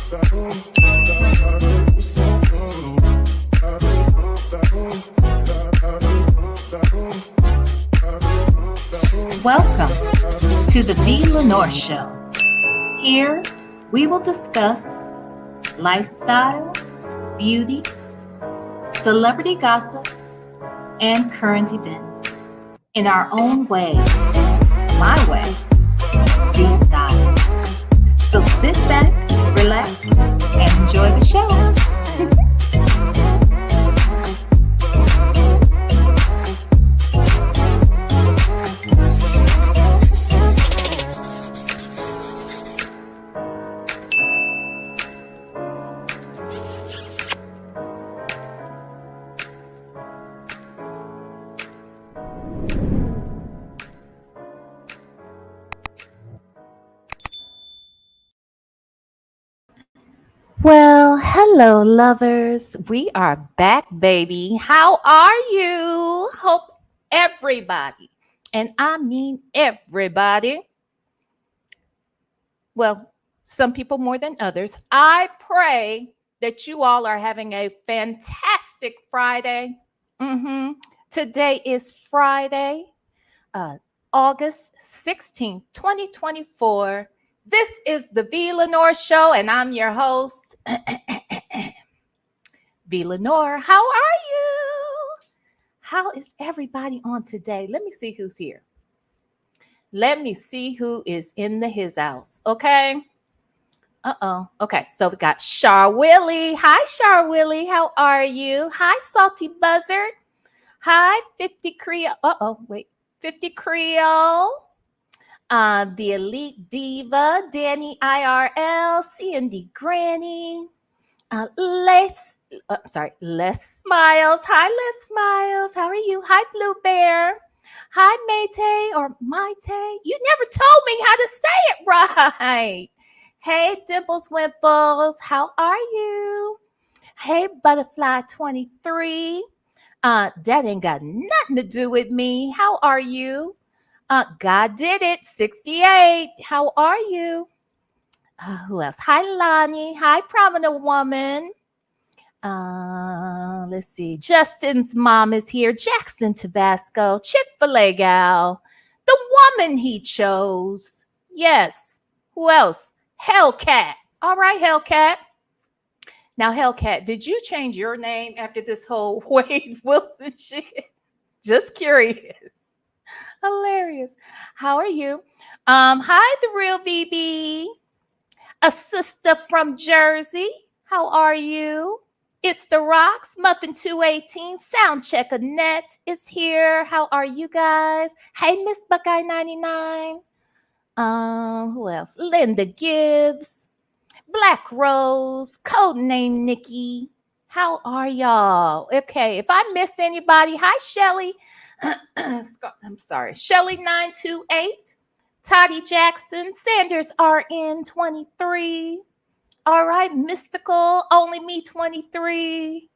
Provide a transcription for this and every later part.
Welcome to the VLenore Show. Here we will discuss lifestyle, beauty, celebrity gossip, and current events in our own way, my way, the style. So sit back, relax, and enjoy the show. Well, hello, lovers. We are back, baby. How are you? Hope everybody, and I mean everybody, well, some people more than others. I pray that you all are having a fantastic Friday. Today is Friday, August 16th, 2024. This is the VLenore Show, and I'm your host, VLenore. How are you? How is everybody on today? Let me see who's here. Let me see who is in his house, okay? Okay, so we got Char Willie. Hi, Char Willie. How are you? Hi, Salty Buzzard. Hi, 50 Creole. 50 Creole. The Elite Diva, Danny IRL, C&D Granny, Les Smiles. Hi, Les Smiles. How are you? Hi, Blue Bear. Hi, Mayte or Maite. You never told me how to say it right. Hey, Dimples Wimples. How are you? Hey, Butterfly 23. That ain't got nothing to do with me. How are you? God did it. 68. How are you? Who else? Hi, Lonnie. Hi, Prominent Woman. Let's see. Justin's mom is here. Jackson Tabasco. Chick-fil-A gal. The woman he chose. Yes. Who else? Hellcat. All right, Hellcat. Now, Hellcat, did you change your name after this whole Wade Wilson shit? Just curious. Hilarious. How are you? Hi, the real BB. A sister from Jersey. How are you? It's the Rocks. Muffin 218. Soundcheck Annette is here. How are you guys? Hey, Miss Buckeye 99. Who else? Linda Gibbs. Black Rose. Codename Nikki. How are y'all? Okay, if I miss anybody, hi, Shelly. I'm sorry. Shirley 928, Toddy Jackson, Sanders RN 23. All right, Mystical, Only Me 23.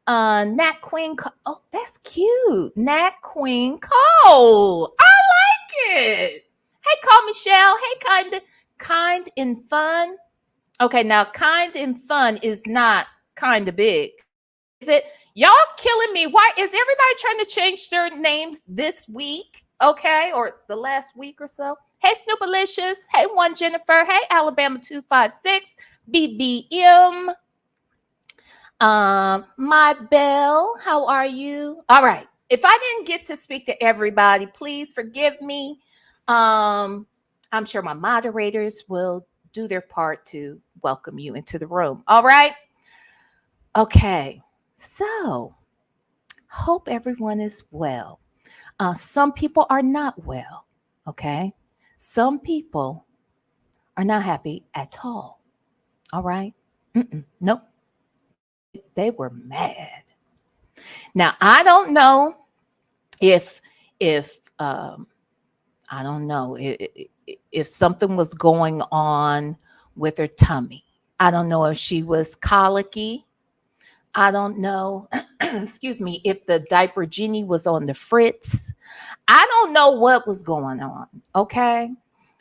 Nat Queen. Oh, that's cute. Nat Queen Cole. I like it. Hey, call Michelle. Hey, kind and fun. Okay, now kind and fun is not kind of big. Is it? Y'all killing me. Why is everybody trying to change their names this week? Okay, or the last week or so. Hey, Snoopalicious. Hey, One Jennifer. Hey, Alabama 256. BBM. My Belle. How are you? All right. If I didn't get to speak to everybody, please forgive me. I'm sure my moderators will do their part to welcome you into the room. All right. Okay. So, hope everyone is well. Some people are not well, okay? Some people are not happy at all right? Nope. They were mad. Now, I don't know if something was going on with her tummy. I don't know if she was colicky. I don't know, excuse me, if the diaper genie was on the fritz. I don't know what was going on, okay?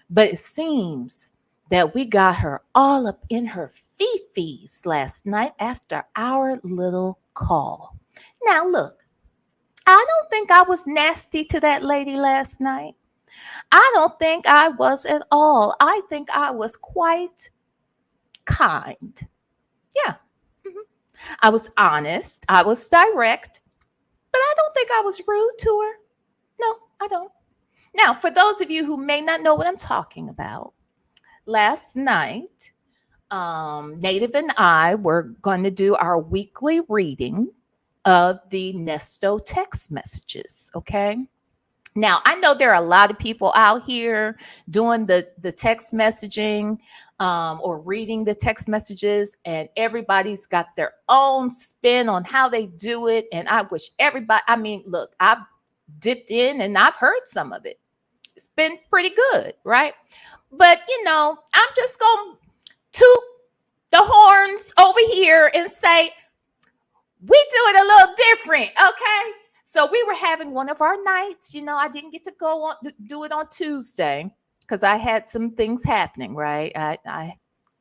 But it seems that we got her all up in her fifis last night after our little call. Now, look, I don't think I was nasty to that lady last night. I don't think I was at all. I think I was quite kind. Yeah. Mhm. I was honest. I was direct, but I don't think I was rude to her. No, I don't. Now, for those of you who may not know what I'm talking about, last night, Native and I were going to do our weekly reading of the Nesto text messages. Okay. Now, I know there are a lot of people out here doing the text messaging or reading the text messages, and everybody's got their own spin on how they do it. And I wish everybody, I mean, look, I've dipped in and I've heard some of it. It's been pretty good, right? But, I'm just going to toot the horns over here and say, we do it a little different, okay? So we were having one of our nights. I didn't get to go on do it on Tuesday because I had some things happening, right? I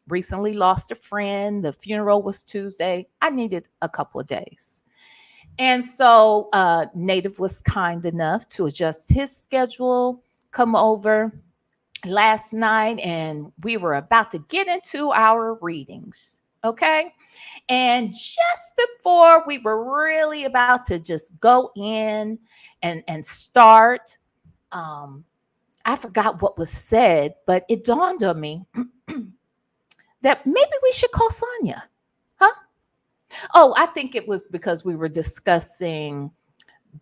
recently lost a friend. The funeral was Tuesday. I needed a couple of days. And so Native was kind enough to adjust his schedule, come over last night, and we were about to get into our readings, okay? And just before we were really about to just go in and start, I forgot what was said, but it dawned on me that maybe we should call Sonia. Huh? Oh, I think it was because we were discussing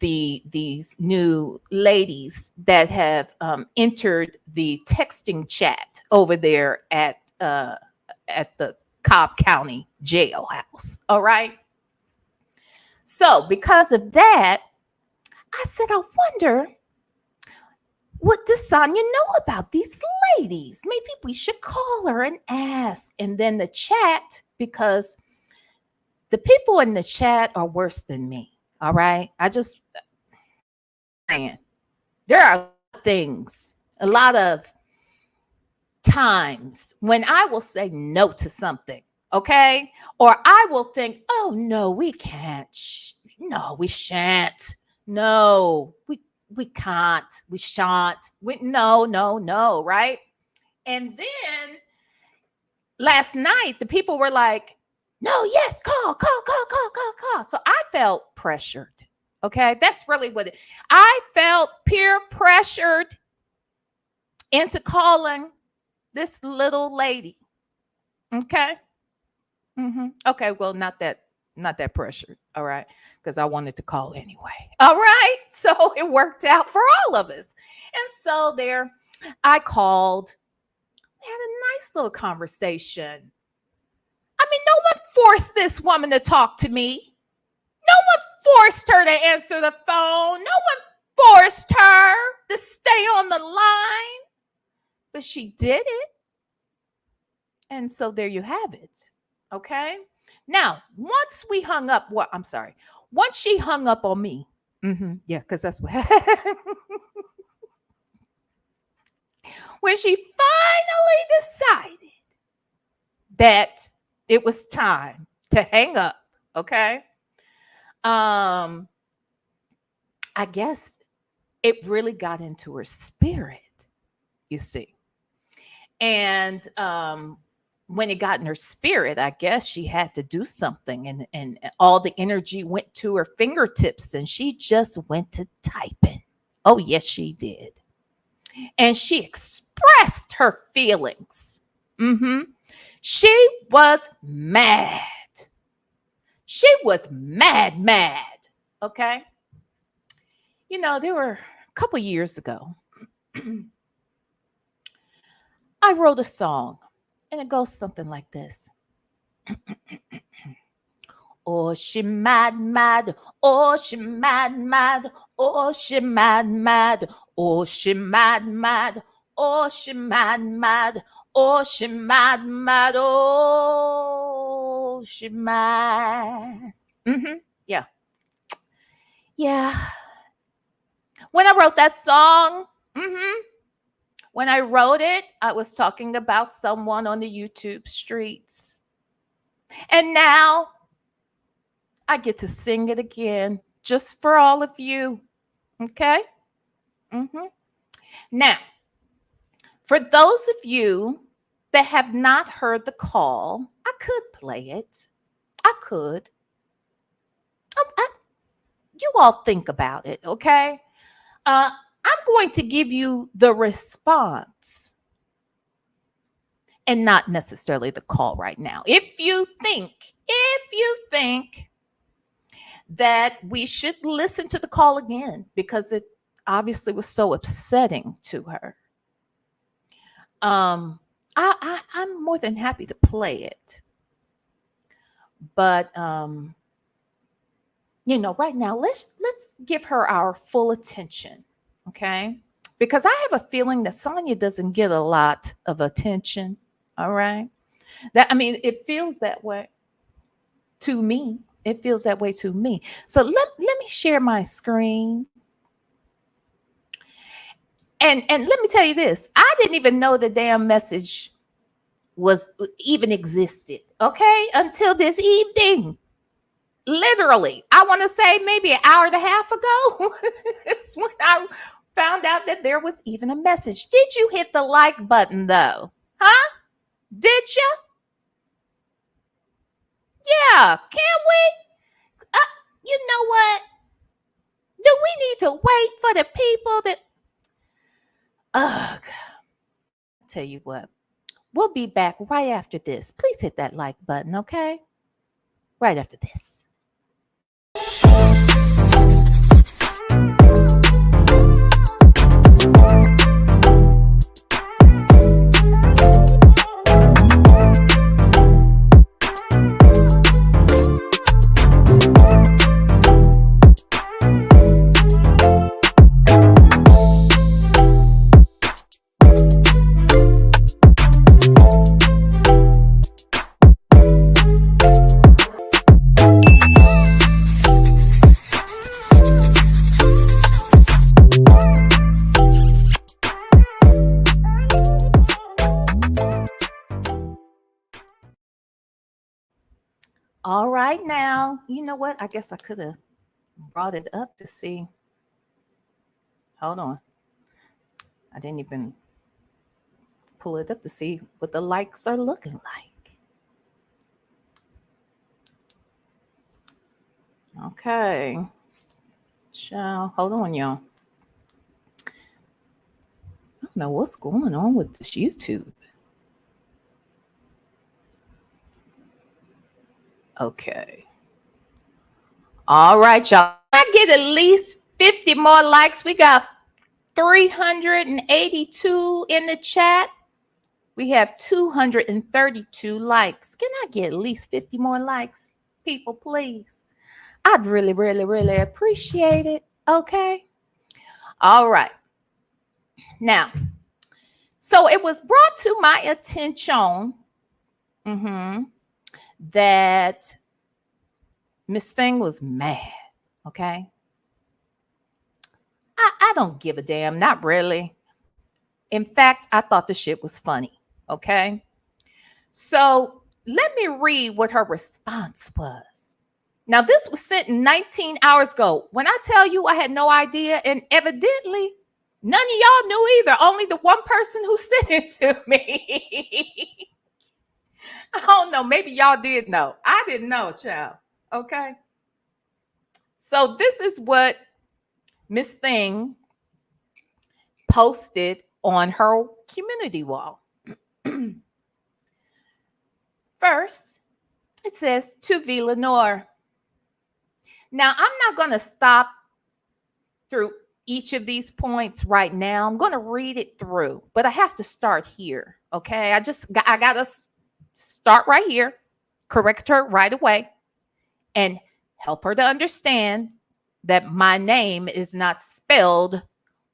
these new ladies that have entered the texting chat over there at the Cobb County jailhouse. All right. So because of that, I said, I wonder, what does Sonya know about these ladies? Maybe we should call her and ask. And then the chat, because the people in the chat are worse than me. All right. I just saying there are things, a lot of times when I will say no to something, okay? Or I will think, oh no, we can't. No, we shan't. No, we can't. We shan't. No, right? And then last night, the people were like, no, yes, call. So I felt pressured. Okay, that's really what I felt peer pressured into calling this little lady. Okay. Okay. Well, not that pressured. All right. Because I wanted to call anyway. All right. So it worked out for all of us. And so there I called. We had a nice little conversation. I mean, no one forced this woman to talk to me. No one forced her to answer the phone. No one forced her to stay on the line. But she did it. And so there you have it. Okay. Now, once we hung up, once she hung up on me. Yeah, because that's what happened. When she finally decided that it was time to hang up. Okay. I guess it really got into her spirit, you see. And when it got in her spirit, I guess she had to do something, and all the energy went to her fingertips, and she just went to typing. Oh, yes, she did. And she expressed her feelings. She was mad. She was mad. Okay. There were a couple years ago, I wrote a song, and it goes something like this. Oh, she mad. Oh, she mad. Oh, she mad. Oh, she mad. Oh, she mad. Oh, she mad. Oh, she mad. Yeah. Yeah. When I wrote that song, When I wrote it, I was talking about someone on the YouTube streets. And now I get to sing it again just for all of you. Okay? Now, for those of you that have not heard the call, I could play it. I could. You all think about it, okay? I'm going to give you the response and not necessarily the call right now. If you think that we should listen to the call again because it obviously was so upsetting to her, I'm more than happy to play it. But right now, let's give her our full attention, okay? Because I have a feeling that Sonya doesn't get a lot of attention. All right. It feels that way to me. It feels that way to me. So let me share my screen. And let me tell you this. I didn't even know the damn message was even existed, okay? Until this evening. Literally, I want to say maybe an hour and a half ago. It's when I found out that there was even a message. Did you hit the like button though? Huh? Did you? Yeah. Can we? You know what? Do we need to wait for the people that? Ugh. I'll tell you what. We'll be back right after this. Please hit that like button, okay? Right after this. All right, now, you know what? I guess I could have brought it up to see. Hold on. I didn't even pull it up to see what the likes are looking like. Okay. Hold on, y'all. I don't know what's going on with this YouTube. Okay. All right, y'all. I get at least 50 more likes. We got 382 in the chat. We have 232 likes. Can I get at least 50 more likes? People, please. I'd really, really, really appreciate it. Okay. All right. Now, so it was brought to my attention that Miss Thing was mad. Okay. I don't give a damn. Not really. In fact, I thought the shit was funny. Okay. So let me read what her response was. Now, this was sent 19 hours ago. When I tell you I had no idea, and evidently none of y'all knew either. Only the one person who sent it to me. I don't know. Maybe y'all did know. I didn't know, child. Okay. So this is what Miss Thing posted on her community wall. First, it says, to VLenore. Now, I'm not going to stop through each of these points right now. I'm going to read it through, but I have to start here. Okay. I got to start right here, correct her right away, and help her to understand that my name is not spelled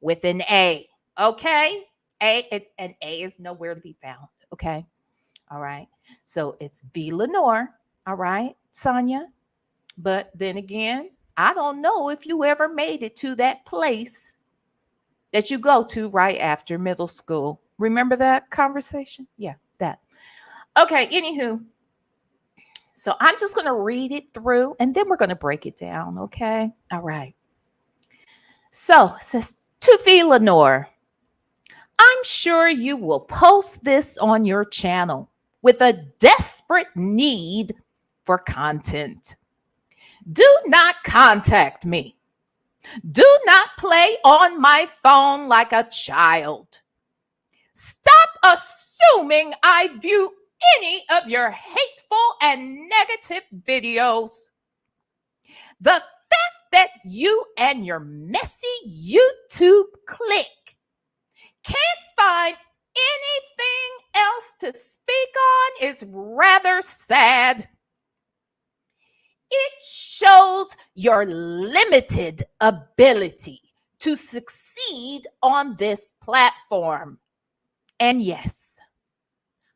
with an A. Okay. An A is nowhere to be found. Okay. All right. So it's VLenore. All right, Sonya. But then again, I don't know if you ever made it to that place that you go to right after middle school. Remember that conversation? Yeah, that. Okay, anywho, so I'm just going to read it through and then we're going to break it down, okay? All right. So it says, to VLenore, I'm sure you will post this on your channel with a desperate need for content. Do not contact me. Do not play on my phone like a child. Stop assuming I view any of your hateful and negative videos. The fact that you and your messy YouTube clique can't find anything else to speak on is rather sad. It shows your limited ability to succeed on this platform. And yes,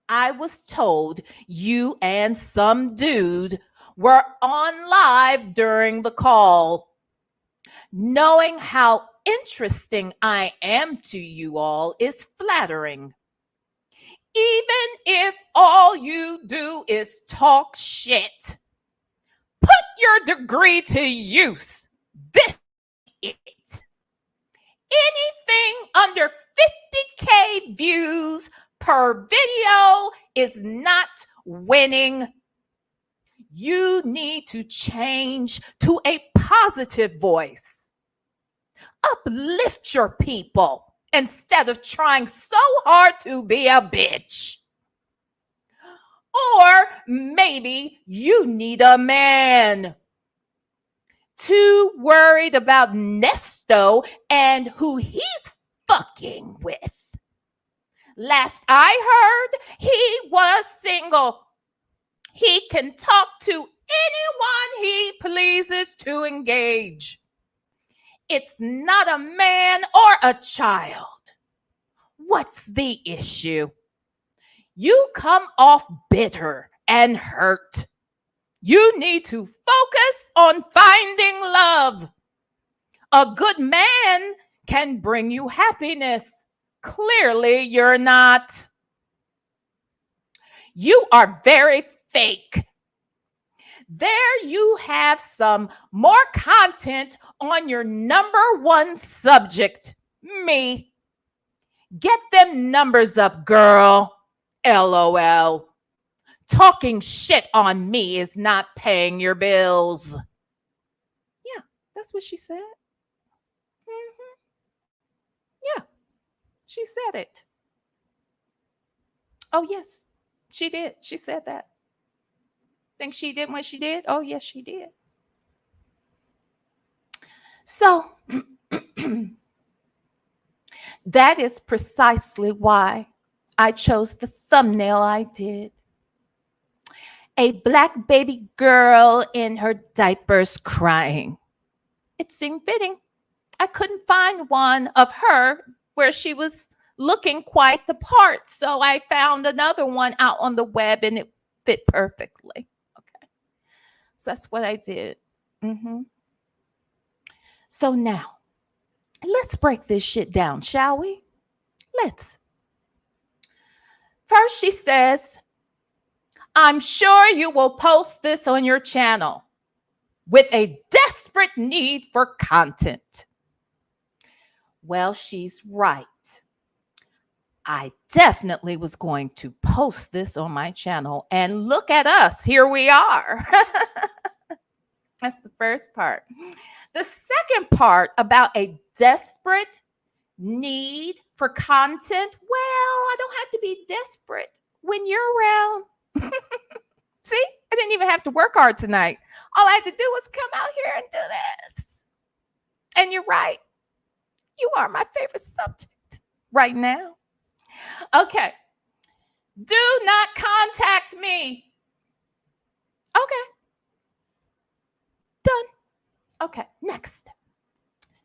I was told you and some dude were on live during the call. Knowing how interesting I am to you all is flattering. Even if all you do is talk shit, put your degree to use. This is it. Anything under 50K views per video is not winning. You need to change to a positive voice. Uplift your people instead of trying so hard to be a bitch. Or maybe you need a man. Too worried about Nesto and who he's fucking with. Last I heard, he was single. He can talk to anyone he pleases to engage. It's not a man or a child. What's the issue? You come off bitter and hurt. You need to focus on finding love. A good man can bring you happiness. Clearly, you're not. You are very fake. There you have some more content on your number one subject, me. Get them numbers up, girl. LOL. Talking shit on me is not paying your bills. Yeah, that's what she said. Mm-hmm. Yeah, she said it. Oh, yes, she did. She said that. Think she did what she did? Oh, yes, she did. So, that is precisely why I chose the thumbnail I did. A black baby girl in her diapers crying. It seemed fitting. I couldn't find one of her where she was looking quite the part. So I found another one out on the web and it fit perfectly. Okay. So that's what I did. So now, let's break this shit down, shall we? Let's. First, she says, I'm sure you will post this on your channel with a desperate need for content. Well, she's right. I definitely was going to post this on my channel, and look at us. Here we are. That's the first part. The second part about a desperate need for content. Well, I don't have to be desperate when you're around. See, I didn't even have to work hard tonight. All I had to do was come out here and do this. And you're right. You are my favorite subject right now. Okay. Do not contact me. Okay. Done. Okay, next.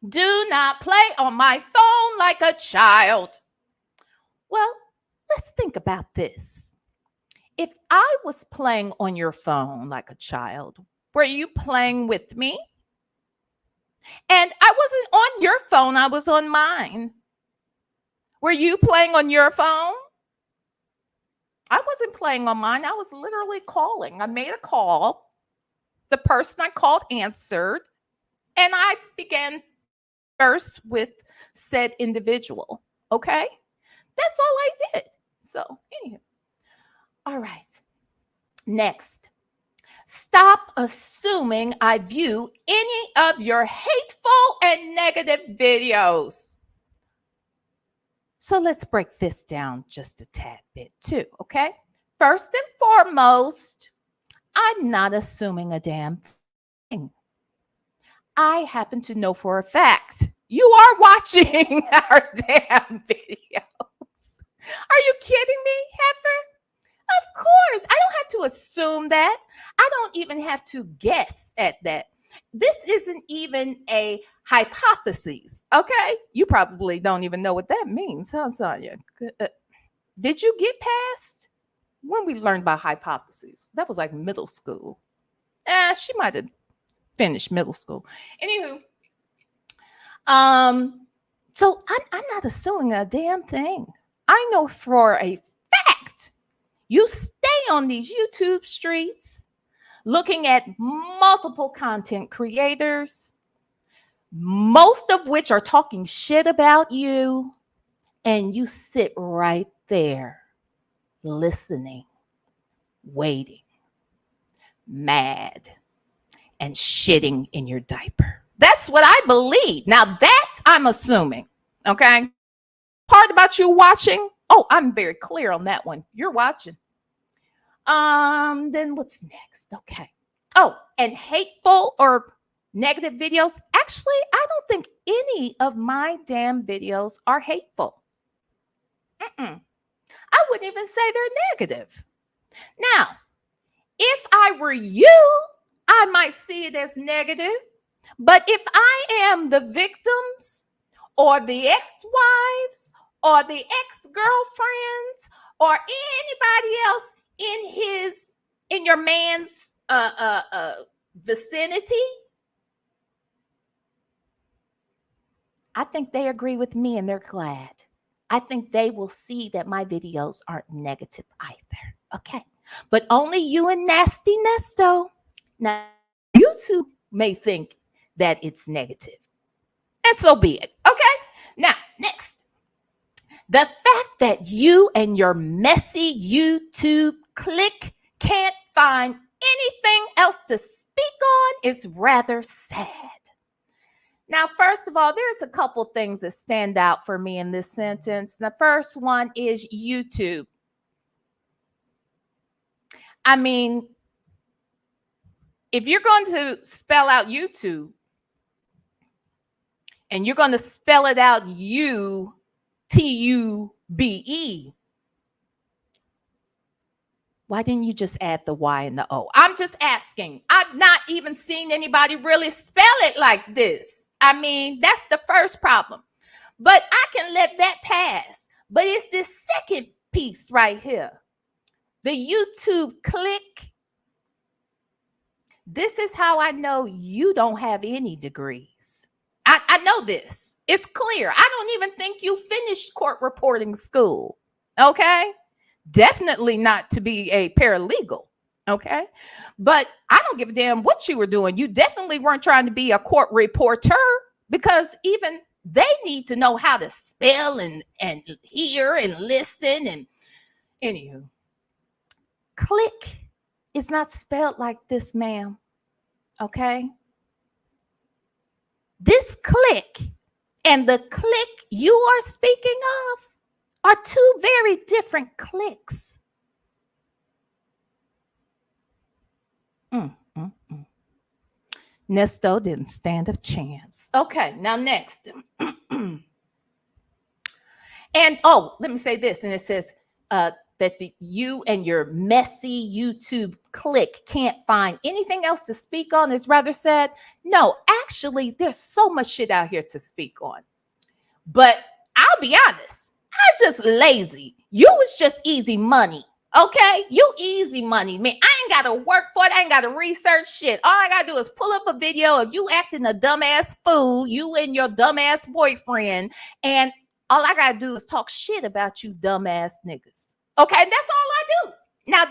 Do not play on my phone like a child. Well, let's think about this. If I was playing on your phone like a child, were you playing with me? And I wasn't on your phone, I was on mine. Were you playing on your phone? I wasn't playing on mine. I was literally calling. I made a call. The person I called answered, and I began first with said individual. Okay? That's all I did. So, anyway. All right. Next. Stop assuming I view any of your hateful and negative videos. So let's break this down just a tad bit too, okay? First and foremost, I'm not assuming a damn thing. I happen to know for a fact you are watching our damn videos. Are you kidding me, Heifer? Of course. I don't have to assume that. I don't even have to guess at that. This isn't even a hypothesis, okay? You probably don't even know what that means, huh, Sonya? Did you get past when we learned about hypotheses? That was like middle school. She might have finished middle school. Anywho, so I'm not assuming a damn thing. I know for a fact you stay on these YouTube streets looking at multiple content creators, most of which are talking shit about you, and you sit right there listening, waiting, mad, and shitting in your diaper. That's what I believe. Now that I'm assuming, okay? Part about you watching, oh, I'm very clear on that one. You're watching. Then what's next? Okay. Oh, and hateful or negative videos. Actually, I don't think any of my damn videos are hateful. I wouldn't even say they're negative. Now, if I were you, I might see it as negative. But if I am the victims or the ex-wives or the ex-girlfriends or anybody else in your man's vicinity, I think they agree with me and they're glad. I think they will see that my videos aren't negative either. Okay. But only you and Nasty Nesto. Now, YouTube may think that it's negative. And so be it. Okay. Now, next. The fact that you and your messy YouTube clique can't find anything else to speak on is rather sad. Now, first of all, there's a couple things that stand out for me in this sentence. The first one is YouTube. I mean, if you're going to spell out YouTube and you're going to spell it out U-T-U-B-E, why didn't you just add the Y and the O? I'm just asking. I've not even seen anybody really spell it like this. I mean, that's the first problem. But I can let that pass. But it's this second piece right here. The YouTube clique. This is how I know you don't have any degrees. I know this. It's clear. I don't even think you finished court reporting school. Okay? Definitely not to be a paralegal. Okay? But I don't give a damn what you were doing. You definitely weren't trying to be a court reporter, because even they need to know how to spell and hear and listen. And anywho, click is not spelled like this, ma'am. Okay? This click and the click you are speaking of are two very different clicks. Nesto didn't stand a chance. Okay, now next. And let me say this. And it says that you and your messy YouTube clique can't find anything else to speak on. Is rather sad. No, actually, there's so much shit out here to speak on. But I'll be honest, I'm just lazy. You was just easy money. Okay, you easy money, man. I ain't got to work for it. I ain't got to research shit. All I got to do is pull up a video of you acting a dumbass fool, you and your dumbass boyfriend, and All I gotta do is talk shit about you dumbass niggas. Okay, that's all I do. Now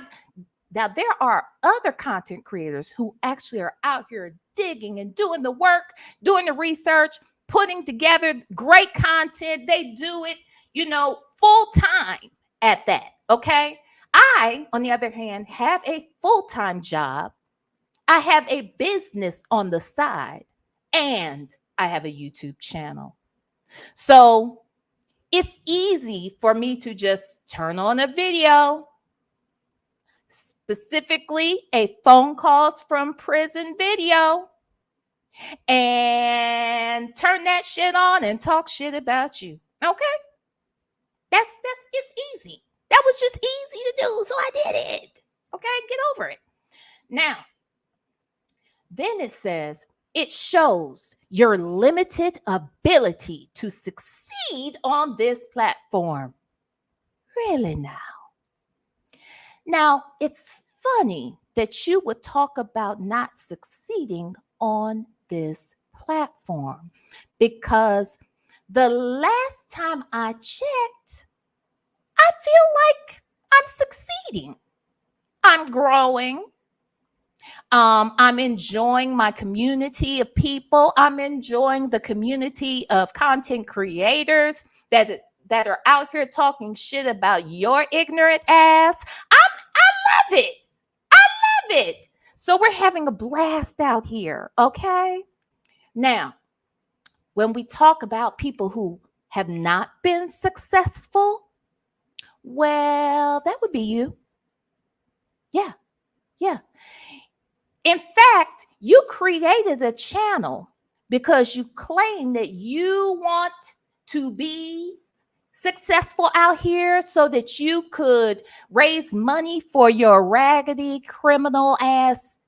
there are other content creators who actually are out here digging and doing the work, doing the research, putting together great content. They do it, full time at that. Okay. I, on the other hand, have a full-time job. I have a business on the side, and I have a YouTube channel. So it's easy for me to just turn on a video, specifically a phone calls from prison video, and turn that shit on and talk shit about you. Okay? It's easy. That was just easy to do, so I did it. Okay? Get over it. Now, then it says, it shows your limited ability to succeed on this platform. Really now? Now, it's funny that you would talk about not succeeding on this platform, because the last time I checked, I feel like I'm succeeding. I'm growing. I'm enjoying my community of people. I'm enjoying the community of content creators that are out here talking shit about your ignorant ass. I love it. I love it. So we're having a blast out here, okay? Now, when we talk about people who have not been successful, well, that would be you. Yeah. In fact, you created a channel because you claim that you want to be successful out here so that you could raise money for your raggedy, criminal ass,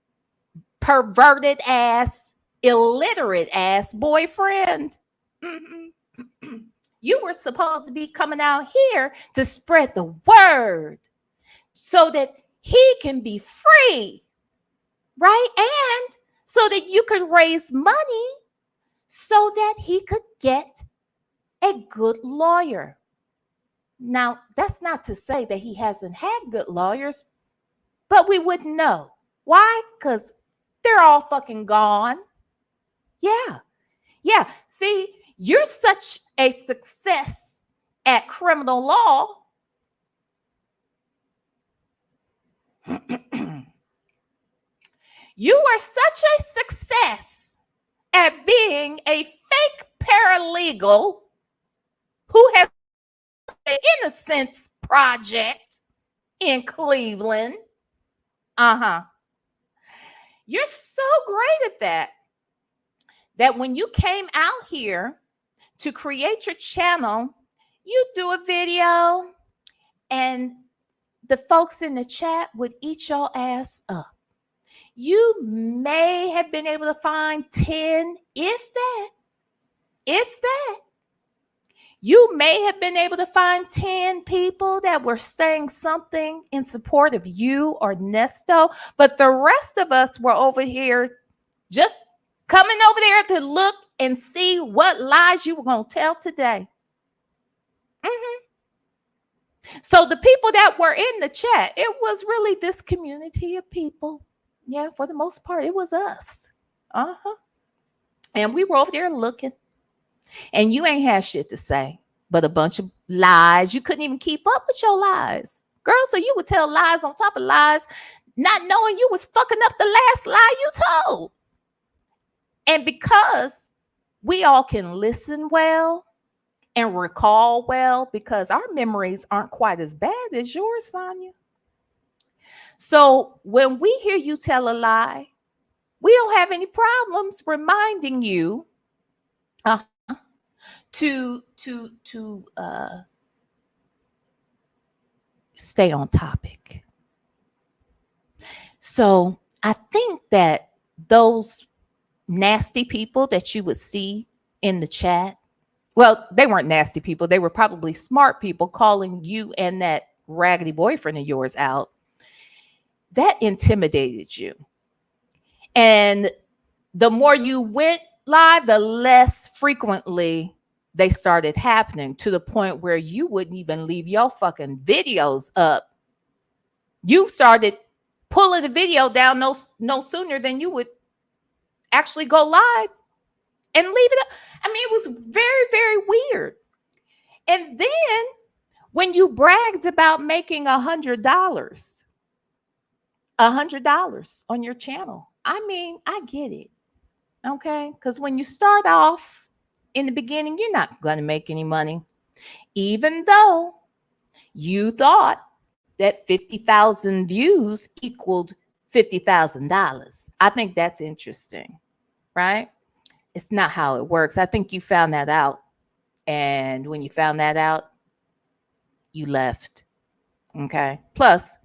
perverted ass, illiterate ass boyfriend. Mm-hmm. You were supposed to be coming out here to spread the word so that he can be free. Right? And so that you could raise money so that he could get a good lawyer. Now, that's not to say that he hasn't had good lawyers, but we wouldn't know. Why? Because they're all fucking gone. Yeah. See, you're such a success at criminal law. You are such a success at being a fake paralegal who has the Innocence Project in Cleveland. You're so great at that when you came out here to create your channel, you do a video and the folks in the chat would eat your ass up. You may have been able to find 10, if that. You may have been able to find 10 people that were saying something in support of you or Nesto, but the rest of us were over here just coming over there to look and see what lies you were going to tell today. So the people that were in the chat, it was really this community of people. Yeah, for the most part, it was us. And we were over there looking. And you ain't have shit to say, but a bunch of lies. You couldn't even keep up with your lies. Girl, so you would tell lies on top of lies, not knowing you was fucking up the last lie you told. And because we all can listen well and recall well, because our memories aren't quite as bad as yours, Sonia. So when we hear you tell a lie, we don't have any problems reminding you to stay on topic. So I think that those nasty people that you would see in the chat, well, they weren't nasty people. They were probably smart people calling you and that raggedy boyfriend of yours out. That intimidated you. And the more you went live, the less frequently they started happening to the point where you wouldn't even leave your fucking videos up. You started pulling the video down no sooner than you would actually go live and leave it up. I mean, it was very, very weird. And then when you bragged about making $100 on your channel, I mean, I get it. Okay. Because when you start off in the beginning, you're not going to make any money, even though you thought that 50,000 views equaled $50,000. I think that's interesting, right? It's not how it works. I think you found that out. And when you found that out, you left. Okay. Plus,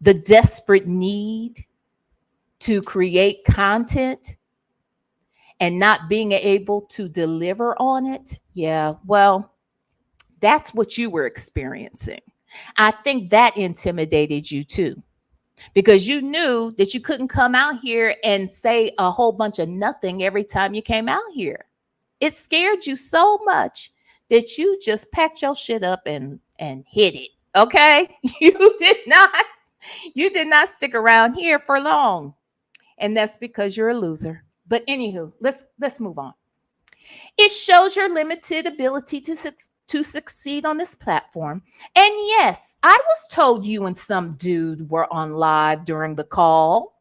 the desperate need to create content and not being able to deliver on it. Yeah, well, that's what you were experiencing. I think that intimidated you too, because you knew that you couldn't come out here and say a whole bunch of nothing every time you came out here. It scared you so much that you just packed your shit up and hit it. Okay? You did not stick around here for long. And that's because you're a loser. But anywho, let's move on. It shows your limited ability to succeed on this platform. And yes, I was told you and some dude were on live during the call.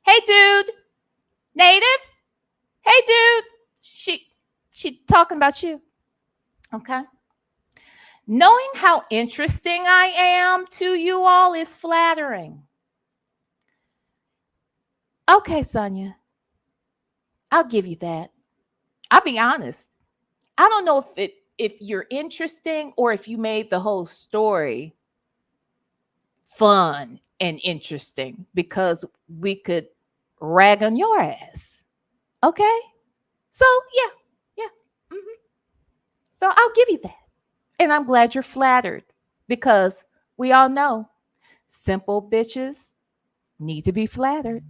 Hey, dude. Native? Hey, dude. She talking about you. Okay. Knowing how interesting I am to you all is flattering. Okay, Sonia. I'll give you that. I'll be honest. I don't know if you're interesting or if you made the whole story fun and interesting because we could rag on your ass. Okay? So, yeah. So I'll give you that. And I'm glad you're flattered because we all know simple bitches need to be flattered.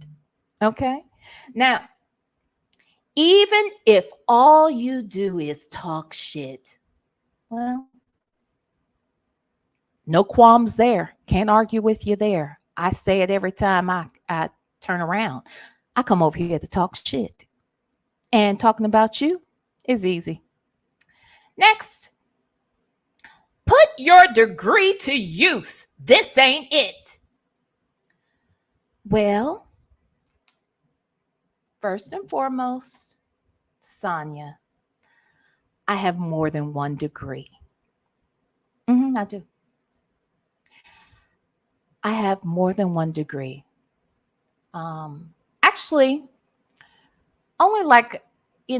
Okay? Now, even if all you do is talk shit, well, no qualms there. Can't argue with you there. I say it every time I turn around. I come over here to talk shit. And talking about you is easy. Next, put your degree to use. This ain't it. Well, first and foremost, Sonia, I have more than one degree. I do. I have more than one degree. Actually, only like, I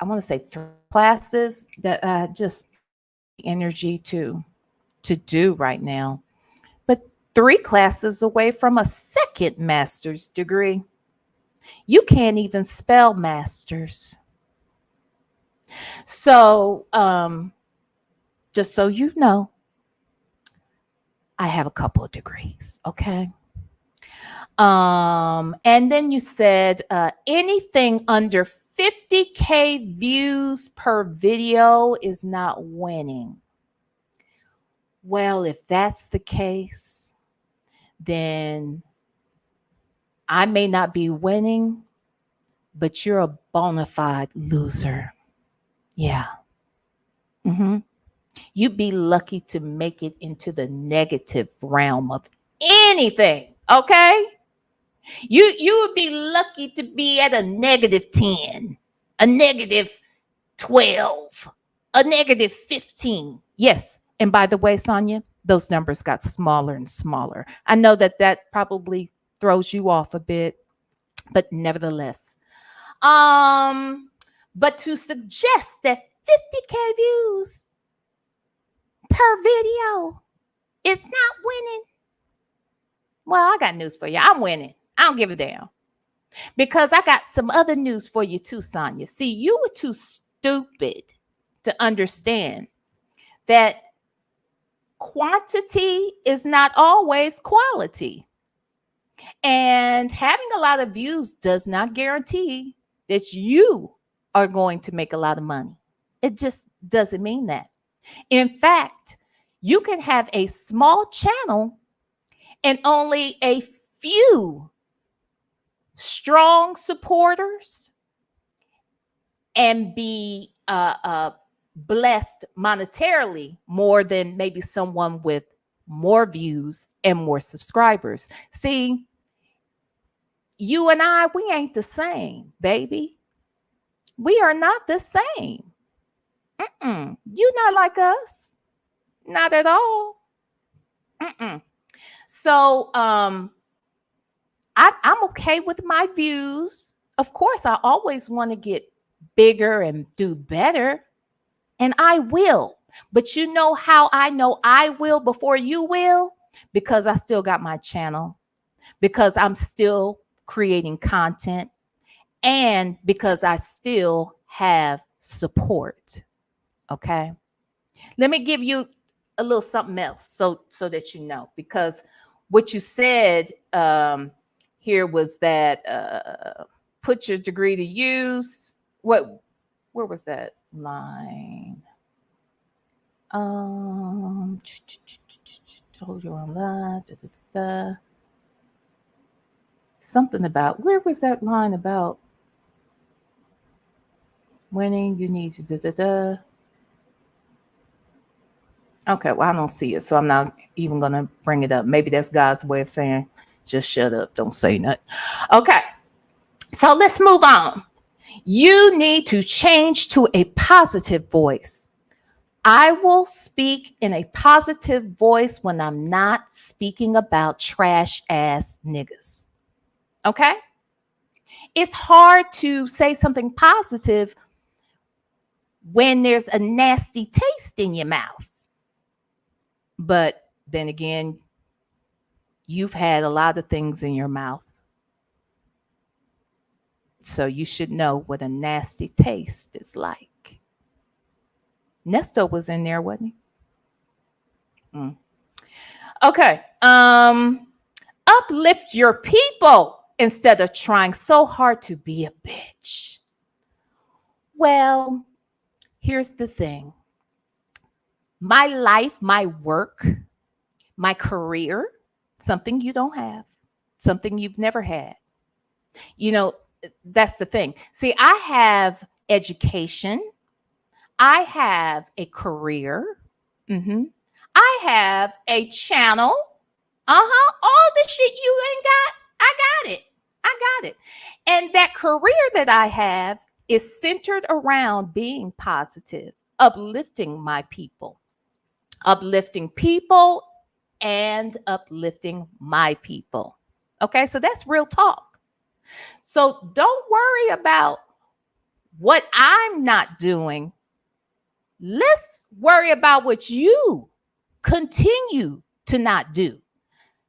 want to say 3 classes that just energy to do right now, but 3 classes away from a second master's degree. You can't even spell masters. So, just so you know, I have a couple of degrees. Okay. And then you said anything under 50K views per video is not winning. Well, if that's the case, then I may not be winning, but you're a bona fide loser. Yeah. You'd be lucky to make it into the negative realm of anything. Okay. You would be lucky to be at a -10, a -12, a -15. Yes. And by the way, Sonia, those numbers got smaller and smaller. I know that probably throws you off a bit, but nevertheless. But to suggest that 50K views per video is not winning. Well, I got news for you. I'm winning. I don't give a damn. Because I got some other news for you too, Sonia. See, you were too stupid to understand that quantity is not always quality. And having a lot of views does not guarantee that you are going to make a lot of money. It just doesn't mean that. In fact, you can have a small channel and only a few strong supporters and be blessed monetarily more than maybe someone with more views and more subscribers. See, you and I, we ain't the same, baby. We are not the same. You're not like us. Not at all. So I'm okay with my views. Of course, I always want to get bigger and do better. And I will. But you know how I know I will before you will? Because I still got my channel, because I'm still creating content, and because I still have support. Okay. Let me give you a little something else so that you know, because what you said here was that put your degree to use. Where was that line? Told you online. Something about, where was that line about winning? You need to Okay, well, I don't see it, so I'm not even going to bring it up. Maybe that's God's way of saying, just shut up, don't say nothing. Okay, so let's move on. You need to change to a positive voice. I will speak in a positive voice when I'm not speaking about trash ass niggas. Okay? It's hard to say something positive when there's a nasty taste in your mouth. But then again, you've had a lot of things in your mouth. So you should know what a nasty taste is like. Nesto was in there, wasn't he? Okay. Uplift your people instead of trying so hard to be a bitch. Well, here's the thing. My life, my work, my career, something you don't have, something you've never had. You know, that's the thing. See, I have education. I have a career. I have a channel. All the shit you ain't got, I got it. I got it. And that career that I have is centered around being positive, uplifting my people, uplifting people and uplifting my people. Okay, so that's real talk. So don't worry about what I'm not doing. Let's worry about what you continue to not do.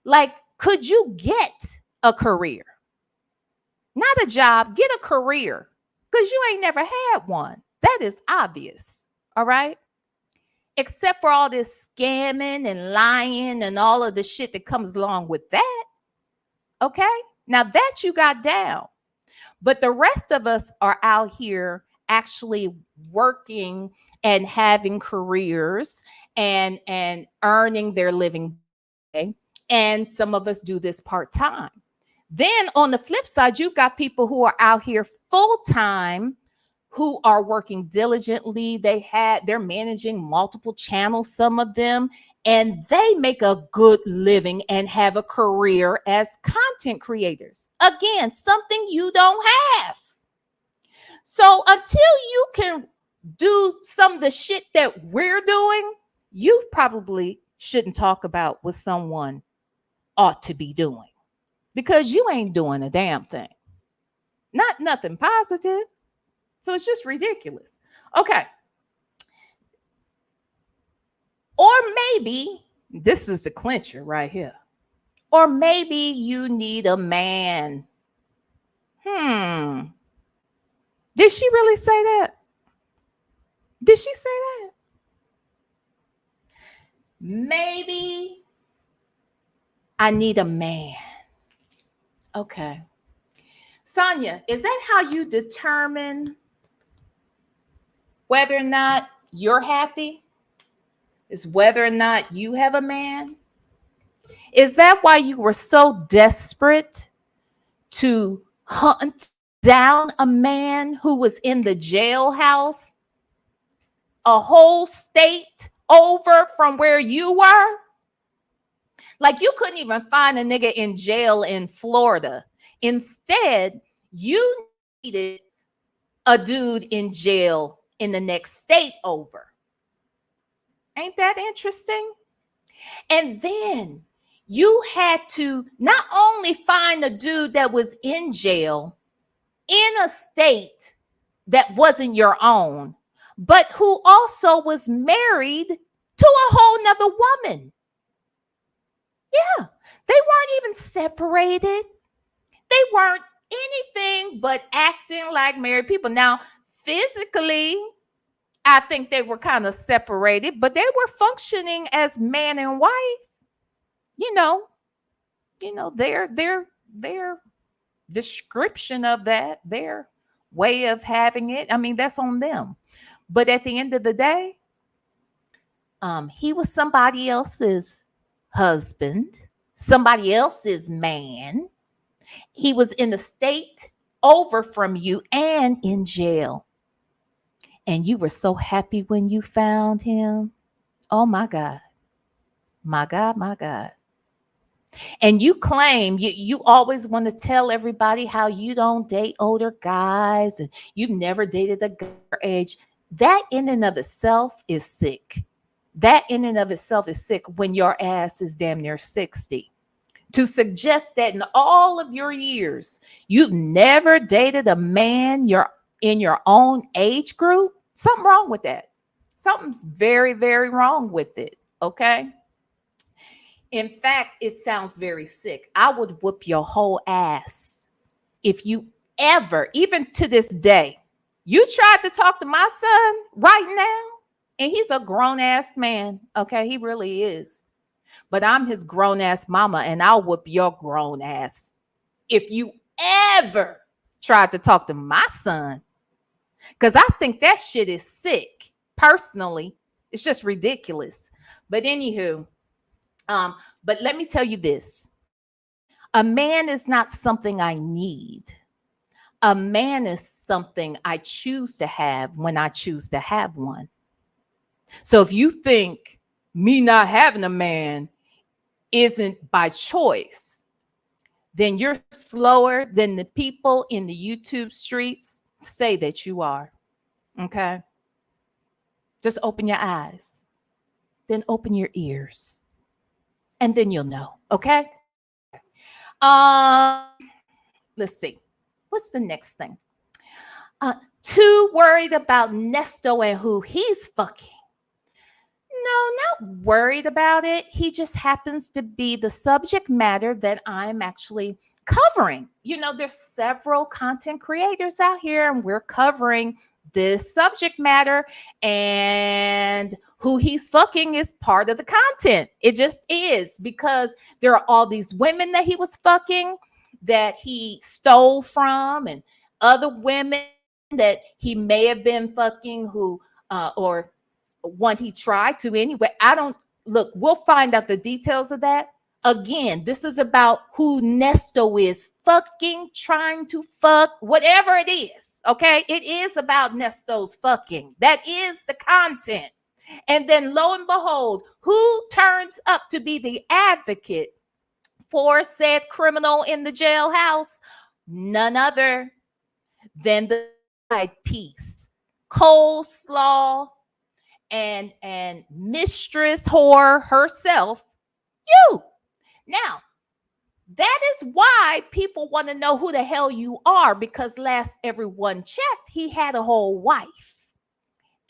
Like, could you get a career? Not a job, get a career, because you ain't never had one. That is obvious. All right. Except for all this scamming and lying and all of the shit that comes along with that. Okay. Now that you got down. But the rest of us are out here actually working and having careers and earning their living. And some of us do this part-time. Then on the flip side, you've got people who are out here full-time, who are working diligently. They're managing multiple channels, some of them, and they make a good living and have a career as content creators. Again, something you don't have. So until you can do some of the shit that we're doing, you probably shouldn't talk about what someone ought to be doing, because you ain't doing a damn thing. Nothing positive. So it's just ridiculous. Okay. Or maybe this is the clincher right here. Or maybe you need a man. Did she really say that? Did she say that? Maybe I need a man. Okay. Sonya, is that how you determine whether or not you're happy? Is whether or not you have a man? Is that why you were so desperate to hunt down a man who was in the jailhouse a whole state over from where you were? Like, you couldn't even find a nigga in jail in Florida. Instead, you needed a dude in jail in the next state over. Ain't that interesting? And then you had to not only find a dude that was in jail in a state that wasn't your own, but who also was married to a whole nother woman. Yeah, they weren't even separated. They weren't anything but acting like married people. Now, physically, I think they were kind of separated, but they were functioning as man and wife. You know, their description of that, their way of having it. I mean, that's on them. But at the end of the day, he was somebody else's husband, somebody else's man. He was in a state over from you and in jail. And you were so happy when you found him. Oh my God. My God, my God. And you claim you always want to tell everybody how you don't date older guys and you've never dated a guy your age. That in and of itself is sick. That in and of itself is sick when your ass is damn near 60. To suggest that in all of your years, you've never dated a man you're in your own age group, something wrong with that. Something's very, very wrong with it. Okay. In fact, it sounds very sick. I would whoop your whole ass if you ever, even to this day, you tried to talk to my son right now, and he's a grown ass man. Okay, he really is. But I'm his grown ass mama, and I'll whoop your grown ass if you ever tried to talk to my son. Because I think that shit is sick. Personally, it's just ridiculous. But anywho, but let me tell you this. A man is not something I need. A man is something I choose to have when I choose to have one. So if you think me not having a man isn't by choice, then you're slower than the people in the YouTube streets say that you are. Okay? Just open your eyes. Then open your ears. And then you'll know. Okay? Let's see. What's the next thing? Too worried about Nesto and who he's fucking. No, not worried about it. He just happens to be the subject matter that I'm actually covering. You know, there's several content creators out here, and we're covering this subject matter, and who he's fucking is part of the content. It just is, because there are all these women that he was fucking that he stole from, and other women that he may have been fucking who or one he tried to anyway. I don't look, we'll find out the details of that. Again, this is about who Nesto is fucking, trying to fuck, whatever it is. Okay, it is about Nesto's fucking. That is the content. And then lo and behold, who turns up to be the advocate for said criminal in the jailhouse? None other than the side piece, coleslaw, and mistress whore herself, you. Now, that is why people want to know who the hell you are, because last everyone checked, he had a whole wife.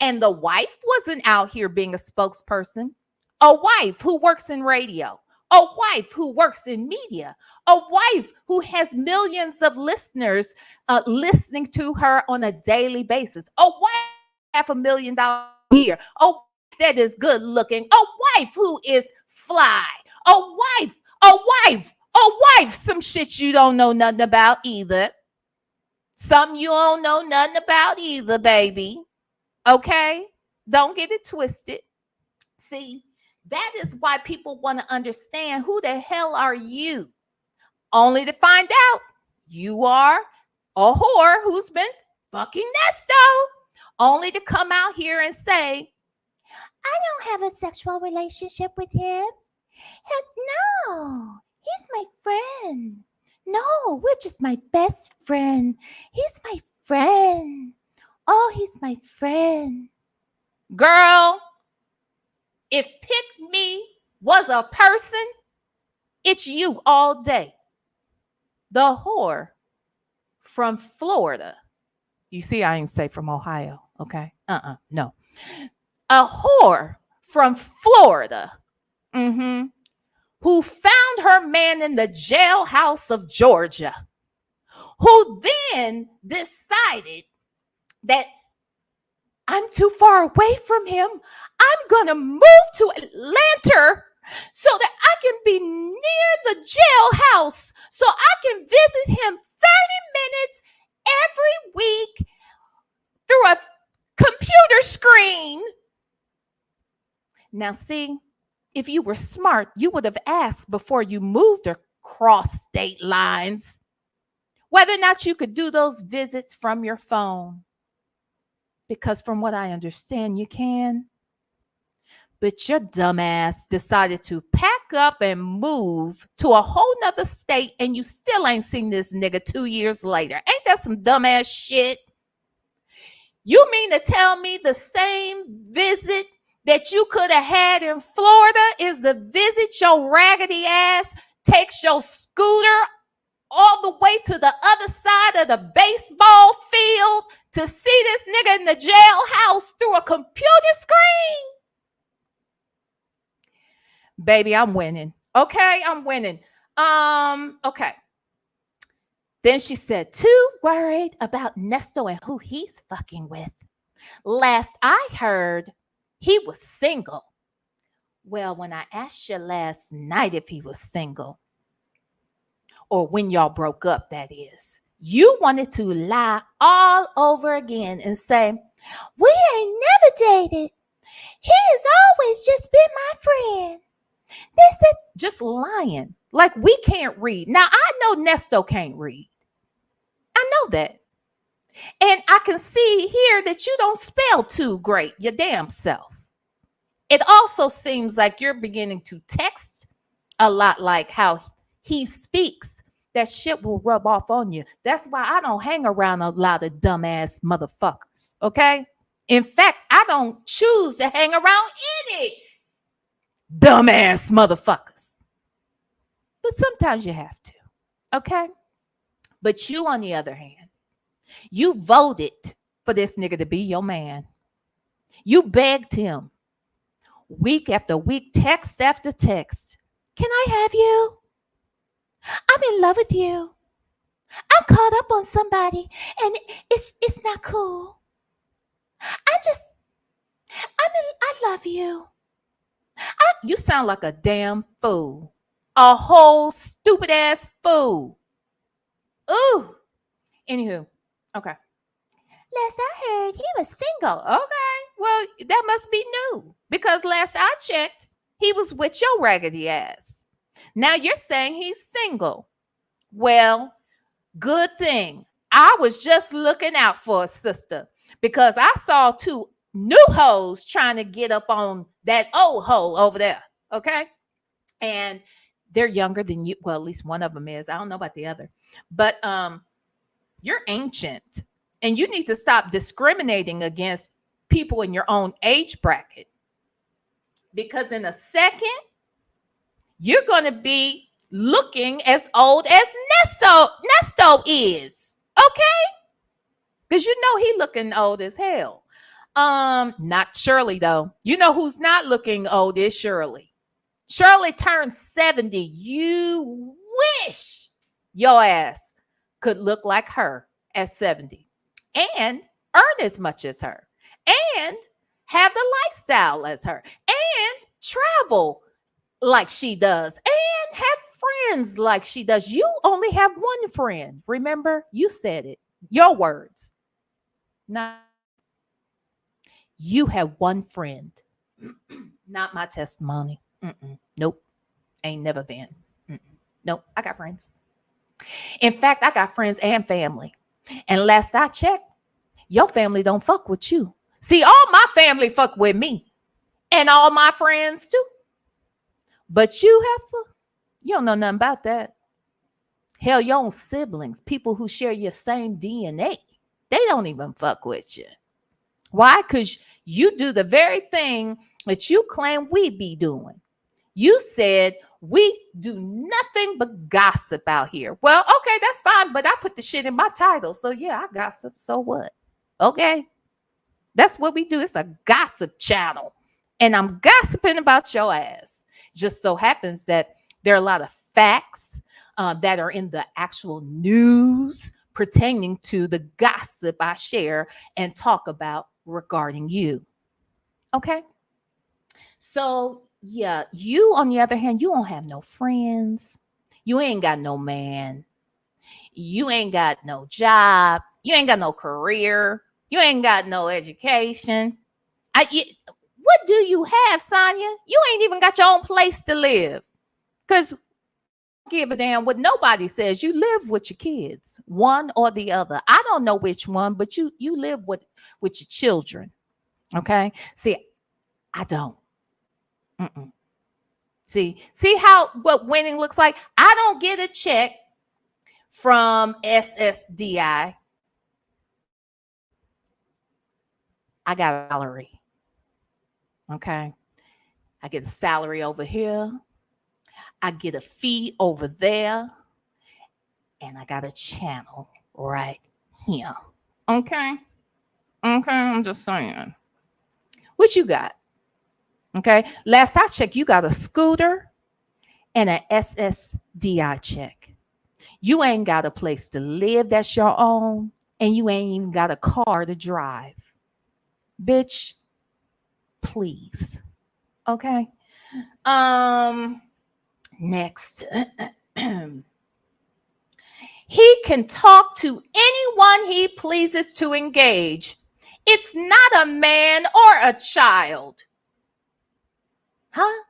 And the wife wasn't out here being a spokesperson. A wife who works in radio. A wife who works in media. A wife who has millions of listeners listening to her on a daily basis. A wife $500,000 a year. A wife that is good looking. A wife who is fly. A wife, some shit you don't know nothing about either. Some you don't know nothing about either, baby. Okay? Don't get it twisted. See, that is why people want to understand who the hell are you? Only to find out you are a whore who's been fucking Nesto. Only to come out here and say, I don't have a sexual relationship with him. No, he's my friend. No, we're just my best friend. He's my friend. Oh, he's my friend. Girl, if Pick Me was a person, it's you all day. The whore from Florida. You see, I ain't say from Ohio, okay? No. A whore from Florida. Who found her man in the jailhouse of Georgia, who then decided that I'm too far away from him. I'm going to move to Atlanta so that I can be near the jailhouse so I can visit him 30 minutes every week through a computer screen. Now, see, if you were smart, you would have asked before you moved across state lines whether or not you could do those visits from your phone. Because from what I understand, you can. But your dumbass decided to pack up and move to a whole nother state, and you still ain't seen this nigga 2 years later. Ain't that some dumbass shit? You mean to tell me the same visit that you could have had in Florida is the visit your raggedy ass takes your scooter all the way to the other side of the baseball field to see this nigga in the jailhouse through a computer screen? Baby, I'm winning. Okay, I'm winning. Okay. Then she said, too worried about Nesto and who he's fucking with. Last I heard, he was single. Well, when I asked you last night if he was single, or when y'all broke up, that is, you wanted to lie all over again and say, we ain't never dated. He has always just been my friend. This is just lying. Like we can't read. Now, I know Nesto can't read. I know that. And I can see here that you don't spell too great, your damn self. It also seems like you're beginning to text a lot like how he speaks. That shit will rub off on you. That's why I don't hang around a lot of dumbass motherfuckers, okay? In fact, I don't choose to hang around any dumbass motherfuckers. But sometimes you have to, okay? But you, on the other hand, you voted for this nigga to be your man. You begged him week after week, text after text. Can I have you? I'm in love with you. I'm caught up on somebody and it's not cool. I love you. You sound like a damn fool. A whole stupid ass fool. Ooh. Anywho, okay. Last I heard, he was single. Okay. Well, that must be new because last I checked, he was with your raggedy ass. Now you're saying he's single. Well, good thing. I was just looking out for a sister because I saw two new hoes trying to get up on that old hoe over there. Okay. And they're younger than you. Well, at least one of them is. I don't know about the other. But you're ancient. And you need to stop discriminating against people in your own age bracket. Because in a second, you're going to be looking as old as Nesto is. Okay? Because you know he looking old as hell. Not Shirley, though. You know who's not looking old is Shirley. Shirley turned 70. You wish your ass could look like her at 70. And earn as much as her, and have the lifestyle as her, and travel like she does, and have friends like she does. You only have one friend. Remember, you said it. Your words. Not you have one friend. Not my testimony. Nope. Ain't never been. Mm-mm. Nope. I got friends. In fact, I got friends and family. And last I checked, your family don't fuck with you. See, all my family fuck with me. And all my friends too. But you, heifer, you don't know nothing about that. Hell, your own siblings, people who share your same DNA, they don't even fuck with you. Why? Because you do the very thing that you claim we be doing. You said we do nothing but gossip out here. Well, okay, that's fine, but I put the shit in my title. So yeah, I gossip. So what? Okay. That's what we do. It's a gossip channel. And I'm gossiping about your ass. Just so happens that there are a lot of facts that are in the actual news pertaining to the gossip I share and talk about regarding you. Okay. So, yeah, you, on the other hand, you don't have no friends. You ain't got no man. You ain't got no job. You ain't got no career. You ain't got no education. What do you have, Sonya? You ain't even got your own place to live. Because give a damn what nobody says. You live with your kids, one or the other. I don't know which one, but you live with your children. Okay. See, I don't. Mm-mm. See how what winning looks like? I don't get a check from SSDI. I got a salary. Okay. I get a salary over here. I get a fee over there. And I got a channel right here. Okay. Okay. I'm just saying. What you got? Okay. Last I checked, you got a scooter and an SSDI check. You ain't got a place to live that's your own, and you ain't even got a car to drive. Bitch, please. Okay. Next. He can talk to anyone he pleases to engage. It's not a man or a child. Huh?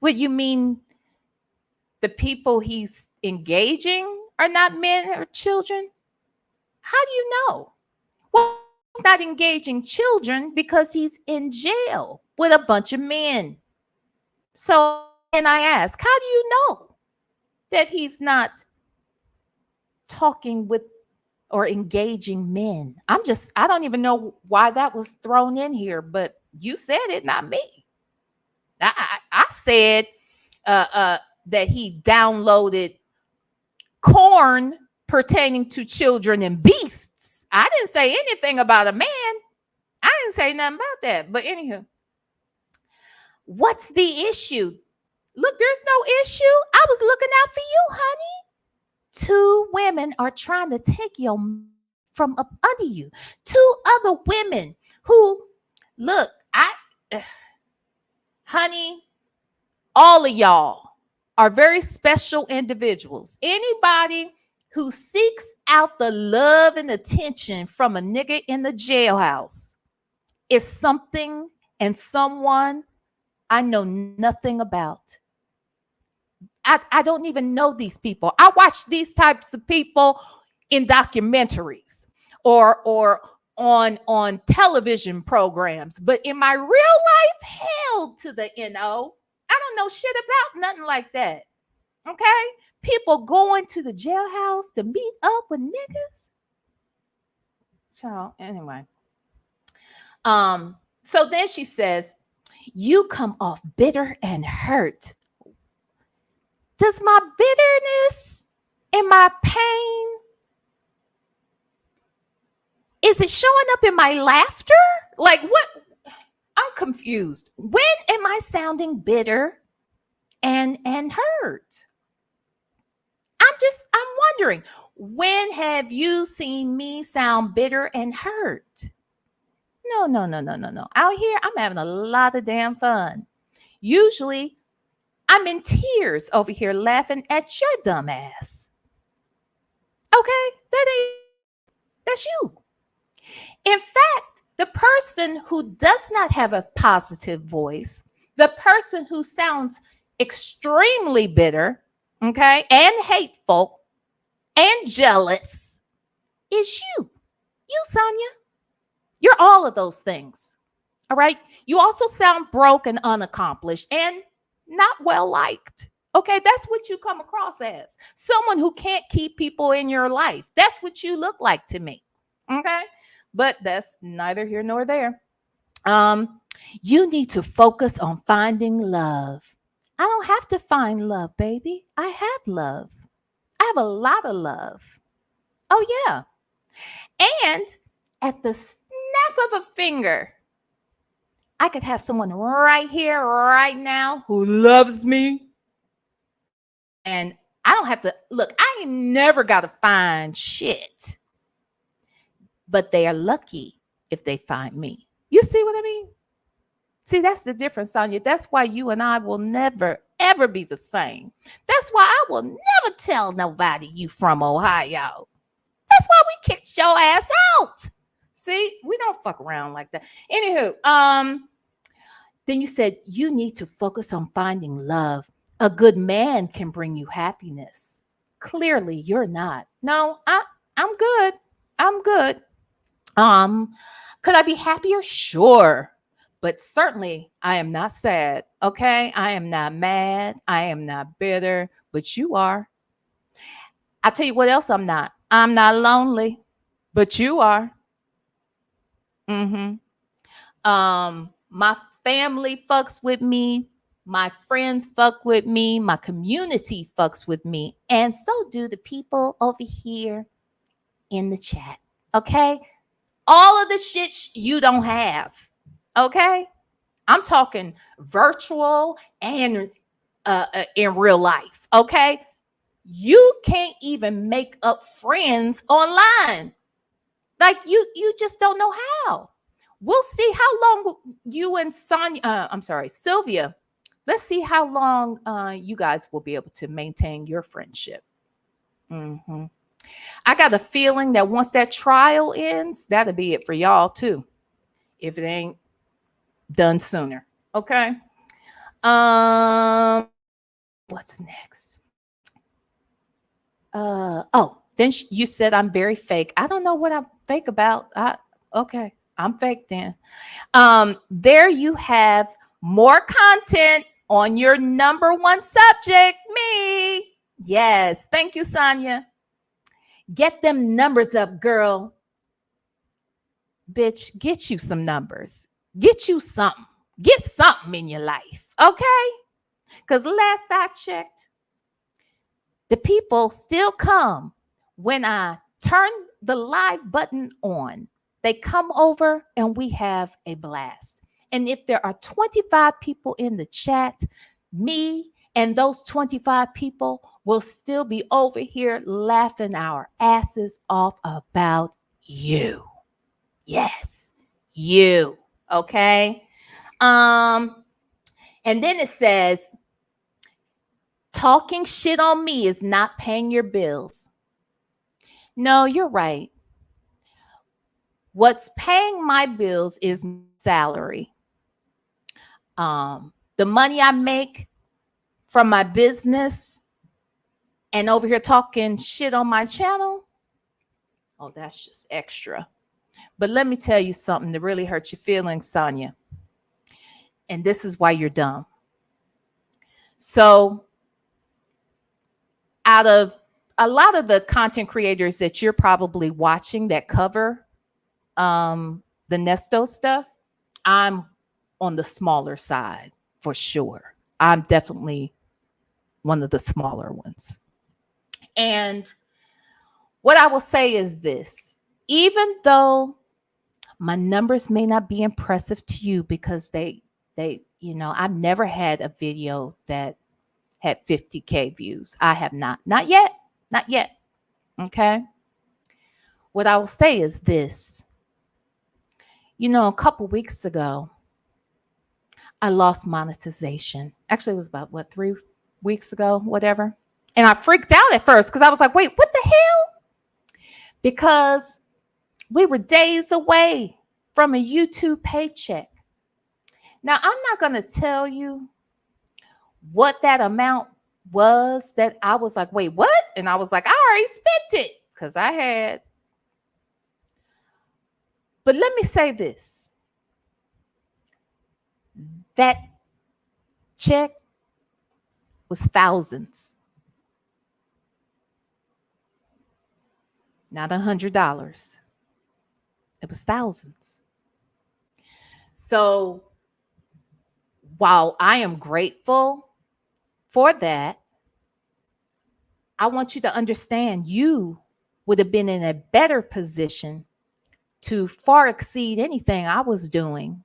What, you mean the people he's engaging are not men or children? How do you know? Well, he's not engaging children because he's in jail with a bunch of men. So, and I ask, how do you know that he's not talking with or engaging men? I don't even know why that was thrown in here, but you said it, not me. I said that he downloaded corn pertaining to children and beasts. I didn't say anything about a man. I didn't say nothing about that. But anywho, what's the issue? Look, there's no issue. I was looking out for you, honey. 2 women are trying to take your from up under you. 2 other women who, look, honey, all of y'all are very special individuals. Anybody who seeks out the love and attention from a nigga in the jailhouse is something and someone I know nothing about. I don't even know these people. I watch these types of people in documentaries or on television programs, but in my real life, hell to the NO, I don't know shit about nothing like that. Okay, people going to the jailhouse to meet up with niggas. So anyway, so then she says, "You come off bitter and hurt. Does my bitterness and my pain, is it showing up in my laughter? Like what? I'm confused. When am I sounding bitter and hurt? I'm wondering, when have you seen me sound bitter and hurt? No. Out here, I'm having a lot of damn fun. Usually, I'm in tears over here laughing at your dumb ass. Okay, that ain't That's you. In fact, the person who does not have a positive voice, the person who sounds extremely bitter, okay, and hateful and jealous is you. You, Sonya. You're all of those things. All right. You also sound broke and unaccomplished and not well liked. Okay. That's what you come across as someone who can't keep people in your life. That's what you look like to me. Okay. But that's neither here nor there. You need to focus on finding love. I don't have to find love, baby. I have love. I have a lot of love. Oh, yeah. And at the snap of a finger, I could have someone right here, right now, who loves me. And I don't have to look, I ain't never got to find shit. But they are lucky if they find me. You see what I mean? See, that's the difference, Sonya. That's why you and I will never, ever be the same. That's why I will never tell nobody you from Ohio. That's why we kicked your ass out. See, we don't fuck around like that. Anywho, then you said you need to focus on finding love. A good man can bring you happiness. Clearly, you're not. No, I'm good. I'm good. Could I be happier? Sure. But certainly I am not sad. Okay. I am not mad. I am not bitter, but you are. I tell you what else I'm not. I'm not lonely, but you are. Mm-hmm. My family fucks with me. My friends fuck with me. My community fucks with me. And so do the people over here in the chat. Okay. All of the shit you don't have. Okay. I'm talking virtual and in real life. Okay. You can't even make up friends online. Like you just don't know how. We'll see how long you and Sylvia. Let's see how long you guys will be able to maintain your friendship. Mm-hmm. I got a feeling that once that trial ends, that'll be it for y'all too. If it ain't done sooner. Okay. What's next? Then you said I'm very fake. I don't know what I'm fake about. Okay, I'm fake then. There you have more content on your number one subject, me. Yes, thank you, Sonya. Get them numbers up, girl. Bitch, get you some numbers. Get you something. Get something in your life, okay? Because last I checked, the people still come when I turn the live button on. They come over and we have a blast. And if there are 25 people in the chat, me and those 25 people will still be over here laughing our asses off about you. Yes, you. Okay. And then it says, talking shit on me is not paying your bills. No, you're right. What's paying my bills is salary. The money I make from my business and over here talking shit on my channel. Oh, that's just extra. But let me tell you something to really hurt your feelings, Sonya. And this is why you're dumb. So out of a lot of the content creators that you're probably watching that cover the Nesto stuff, I'm on the smaller side for sure. I'm definitely one of the smaller ones. And what I will say is this, even though my numbers may not be impressive to you because they, I've never had a video that had 50K views. I have not yet. Okay. What I will say is this, a couple weeks ago, I lost monetization. Actually, it was about 3 weeks ago, whatever. And I freaked out at first because I was like, wait, what the hell? Because We were days away from a YouTube paycheck. Now, I'm not going to tell you what that amount was that I was like, wait, what? And I was like, I already spent it because I had. But let me say this. That check was thousands, not $100. It was thousands. So while I am grateful for that, I want you to understand you would have been in a better position to far exceed anything I was doing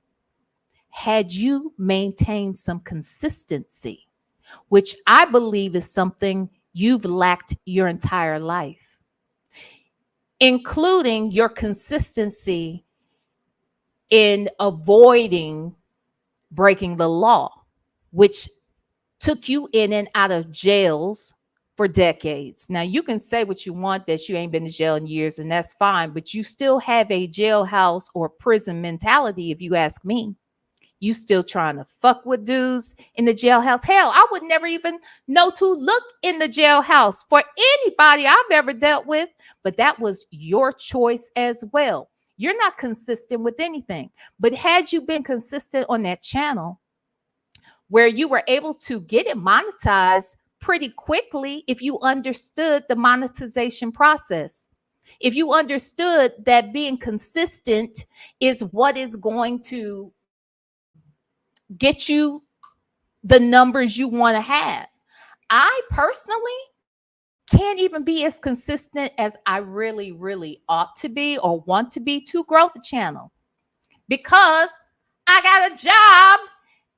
had you maintained some consistency, which I believe is something you've lacked your entire life, including your consistency in avoiding breaking the law, which took you in and out of jails for decades. Now, you can say what you want, that you ain't been to jail in years, and that's fine, but you still have a jailhouse or prison mentality, if you ask me. You still trying to fuck with dudes in the jailhouse. Hell, I would never even know to look in the jailhouse for anybody I've ever dealt with, but that was your choice as well. You're not consistent with anything. But had you been consistent on that channel where you were able to get it monetized pretty quickly, if you understood the monetization process, if you understood that being consistent is what is going to get you the numbers you want to have. I personally can't even be as consistent as I really, really ought to be or want to be to grow the channel, because I got a job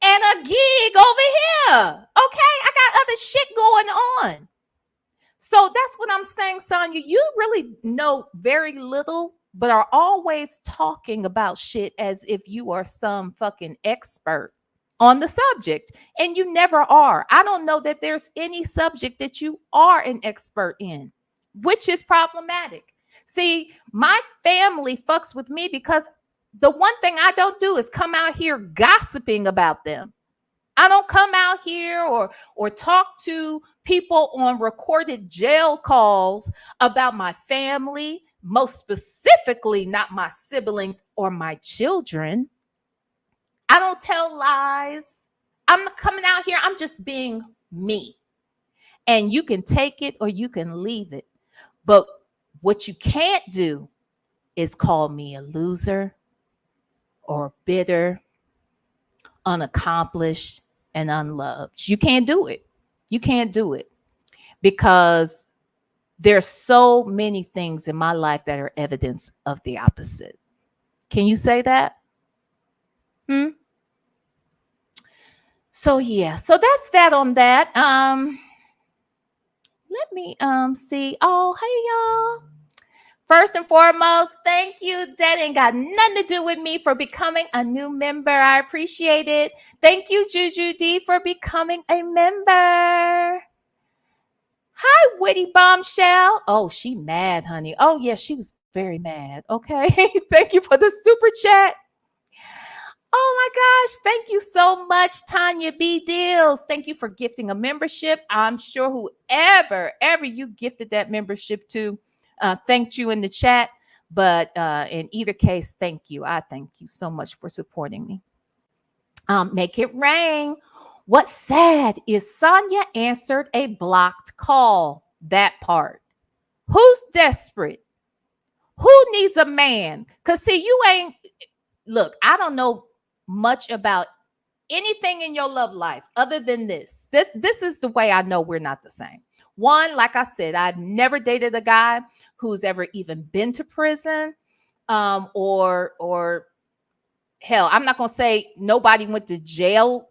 and a gig over here. Okay, I got other shit going on. So that's what I'm saying, Sonya. You really know very little, but are always talking about shit as if you are some fucking expert on the subject, and you never are. I don't know that there's any subject that you are an expert in, which is problematic. See, my family fucks with me because the one thing I don't do is come out here gossiping about them. I don't come out here or talk to people on recorded jail calls about my family, most specifically not my siblings or my children. I don't tell lies. I'm not coming out here. I'm just being me. And you can take it or you can leave it. But what you can't do is call me a loser or bitter, unaccomplished, and unloved. You can't do it. You can't do it because there's so many things in my life that are evidence of the opposite. Can you say that? So yeah, so that's that on that. Let me see. Oh, hey y'all. First and foremost, thank you. That ain't got nothing to do with me for becoming a new member. I appreciate it. Thank you, Juju D, for becoming a member. Hi, Witty Bombshell. Oh, she mad, honey. Oh, yeah, she was very mad. Okay. Thank you for the super chat. Oh my gosh. Thank you so much, Tanya B. Deals. Thank you for gifting a membership. I'm sure whoever you gifted that membership to thanked you in the chat. But in either case, thank you. I thank you so much for supporting me. Make it rain. What's sad is Sonya answered a blocked call. That part. Who's desperate? Who needs a man? Because see, you ain't, look, I don't know much about anything in your love life other than this. This is the way I know we're not the same. One, like I said, I've never dated a guy who's ever even been to prison, or hell, I'm not gonna say nobody went to jail,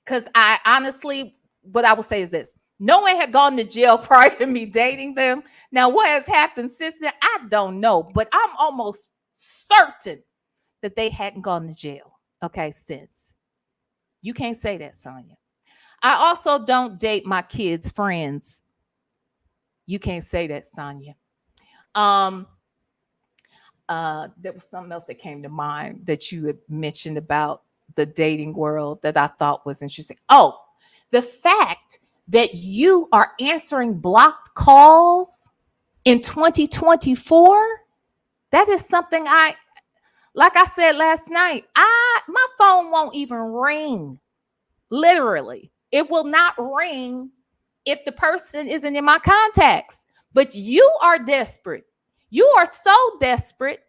because I honestly, what I would say is this: no one had gone to jail prior to me dating them. Now, what has happened since then, I don't know, but I'm almost certain that they hadn't gone to jail. Okay, since. You can't say that, Sonya. I also don't date my kids' friends. You can't say that, Sonya. There was something else that came to mind that you had mentioned about the dating world that I thought was interesting. Oh, the fact that you are answering blocked calls in 2024. That is something like I said last night, my phone won't even ring. Literally, it will not ring if the person isn't in my contacts. But you are desperate. You are so desperate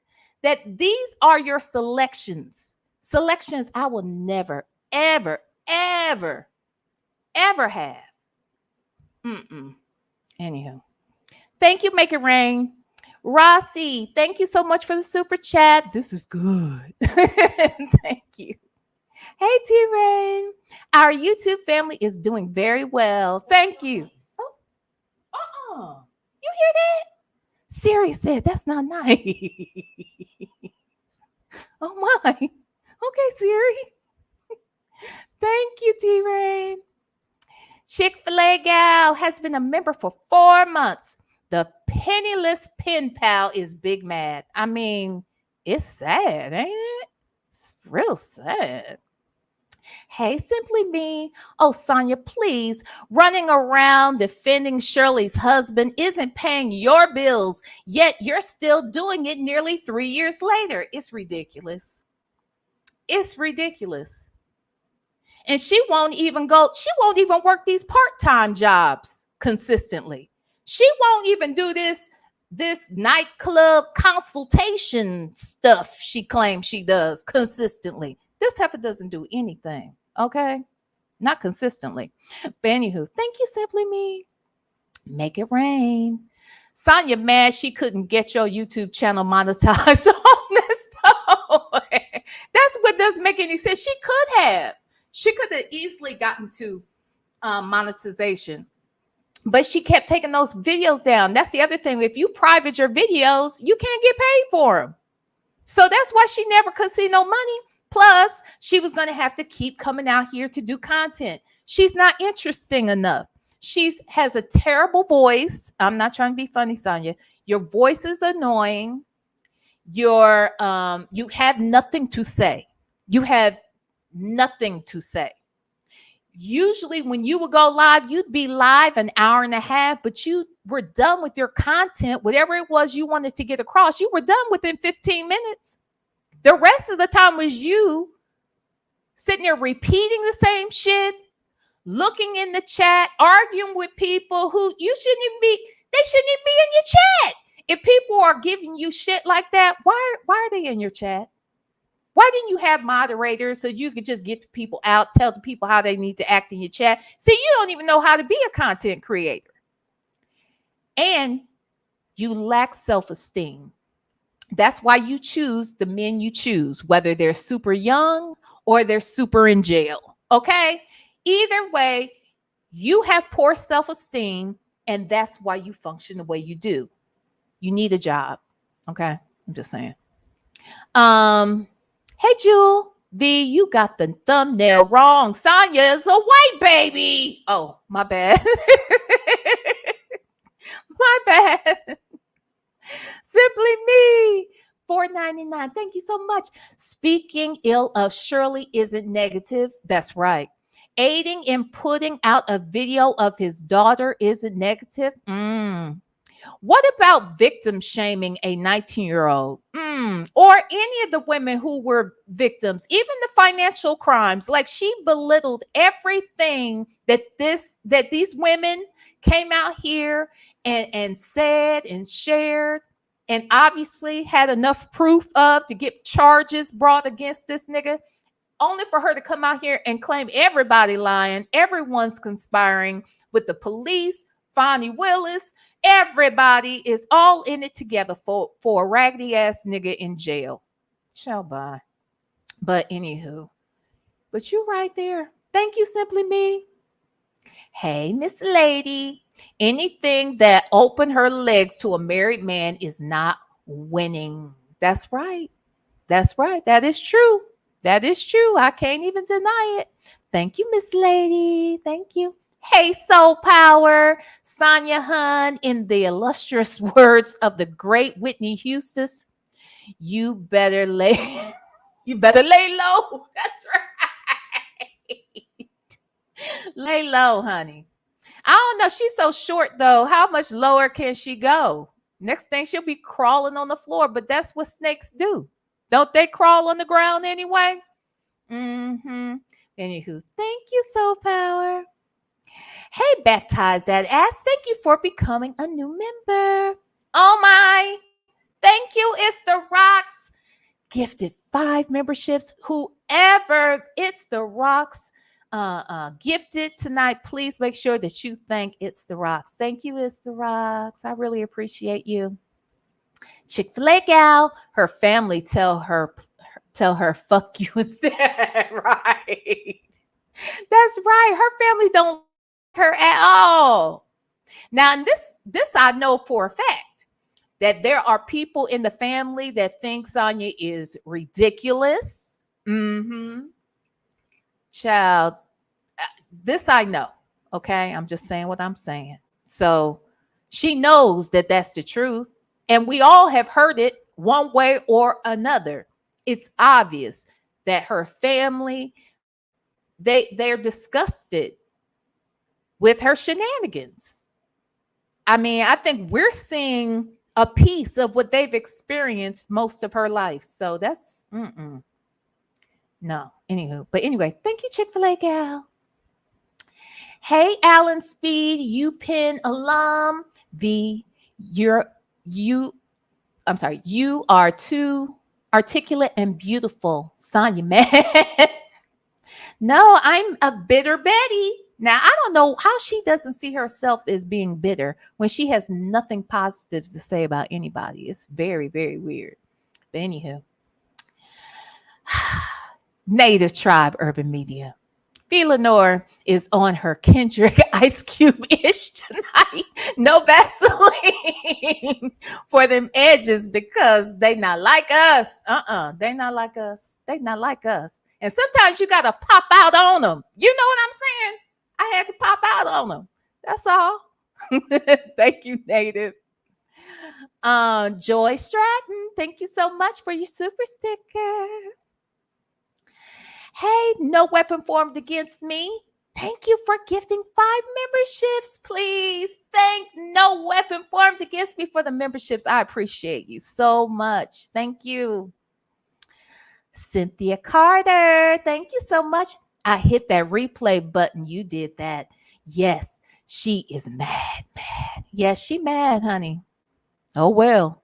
that these are your selections. Selections I will never, ever, ever, ever have. Anyhow, thank you, Make It Rain. Rossi, thank you so much for the super chat. This is good. Thank you. Hey, T Rain. Our YouTube family is doing very well. Thank you. Oh, you hear that? Siri said that's not nice. Oh my. Okay, Siri. Thank you, T Rain. Chick-fil-A gal has been a member for 4 months. The penniless pen pal is big mad. I mean, it's sad, ain't it? It's real sad. Hey, Simply Me. Oh, Sonya, please. Running around defending Shirley's husband isn't paying your bills, yet you're still doing it nearly 3 years later. It's ridiculous. It's ridiculous. And she won't even work these part-time jobs consistently. She won't even do this nightclub consultation stuff she claims she does consistently. This heifer doesn't do anything, okay? Not consistently. But anywho, thank you, Simply Me. Make it rain. Sonya mad she couldn't get your YouTube channel monetized off Nesto. That's what doesn't make any sense. She could have easily gotten to monetization. But she kept taking those videos down. That's the other thing. If you private your videos, you can't get paid for them. So that's why she never could see no money. Plus, she was going to have to keep coming out here to do content. She's not interesting enough. She has a terrible voice. I'm not trying to be funny, Sonya. Your voice is annoying. You have nothing to say. You have nothing to say. Usually when you would go live, you'd be live an hour and a half, but you were done with your content, whatever it was you wanted to get across, you were done within 15 minutes. The rest of the time was you sitting there repeating the same shit, looking in the chat, arguing with people who they shouldn't even be in your chat. If people are giving you shit like that, why are they in your chat? Why didn't you have moderators so you could just get the people out, tell the people how they need to act in your chat? See, you don't even know how to be a content creator. And you lack self-esteem. That's why you choose the men you choose, whether they're super young or they're super in jail. Okay? Either way, you have poor self-esteem, and that's why you function the way you do. You need a job. Okay? I'm just saying. Hey, Jewel. V, you got the thumbnail wrong. Sonya is a white baby. Oh, my bad. My bad. Simply Me. $4.99. Thank you so much. Speaking ill of Shirley isn't negative. That's right. Aiding in putting out a video of his daughter isn't negative. What about victim shaming a 19-year-old? Or any of the women who were victims, even the financial crimes? Like, she belittled everything that these women came out here and said and shared, and obviously had enough proof of to get charges brought against this nigga, only for her to come out here and claim everybody lying, everyone's conspiring with the police, Fonnie Willis. Everybody is all in it together for a raggedy ass nigga in jail. Shall bye. But anywho, but you right there. Thank you, Simply Me. Hey, Miss Lady. Anything that opened her legs to a married man is not winning. That's right. That's right. That is true. That is true. I can't even deny it. Thank you, Miss Lady. Thank you. Hey, Soul Power, Sonya Hun, in the illustrious words of the great Whitney Houston, You better lay you better lay low. That's right. Lay low, honey. I don't know. She's so short though. How much lower can she go? Next thing she'll be crawling on the floor, but that's what snakes do. Don't they crawl on the ground anyway? Mm-hmm. Anywho, thank you, Soul Power. Hey, baptize that ass. Thank you for becoming a new member. Oh my. Thank you. It's the Rocks. Gifted 5 memberships. Whoever it's the Rocks gifted tonight, please make sure that you thank It's the Rocks. Thank you, It's the Rocks. I really appreciate you. Chick-fil-A gal, her family tell her fuck you instead. Right. That's right. Her family don't like her at all. Now, and this I know for a fact that there are people in the family that think Sonya is ridiculous. Mm-hmm. Child, this I know. Okay, I'm just saying what I'm saying. So she knows that that's the truth, and we all have heard it one way or another. It's obvious that her family they're disgusted with her shenanigans. I mean, I think we're seeing a piece of what they've experienced most of her life. So that's no. Anywho, but anyway, thank you, Chick-fil-A gal. Hey, Alan Speed, UPenn alum. You are too articulate and beautiful, Sonya, man. No, I'm a bitter Betty. Now, I don't know how she doesn't see herself as being bitter when she has nothing positive to say about anybody. It's very, very weird. But anywho, Native Tribe Urban Media. VLenore is on her Kendrick Ice Cube-ish tonight. No Vaseline for them edges because they not like us. They not like us. They not like us. And sometimes you got to pop out on them. You know what I'm saying? I had to pop out on them. That's all. Thank you, Native. Joy Stratton, thank you so much for your super sticker. Hey, no weapon formed against me. Thank you for gifting 5 memberships, please. Thank No Weapon Formed Against Me for the memberships. I appreciate you so much. Thank you. Cynthia Carter, thank you so much. I hit that replay button. You did that. Yes, she is mad. Yes, she mad, honey. Oh, well.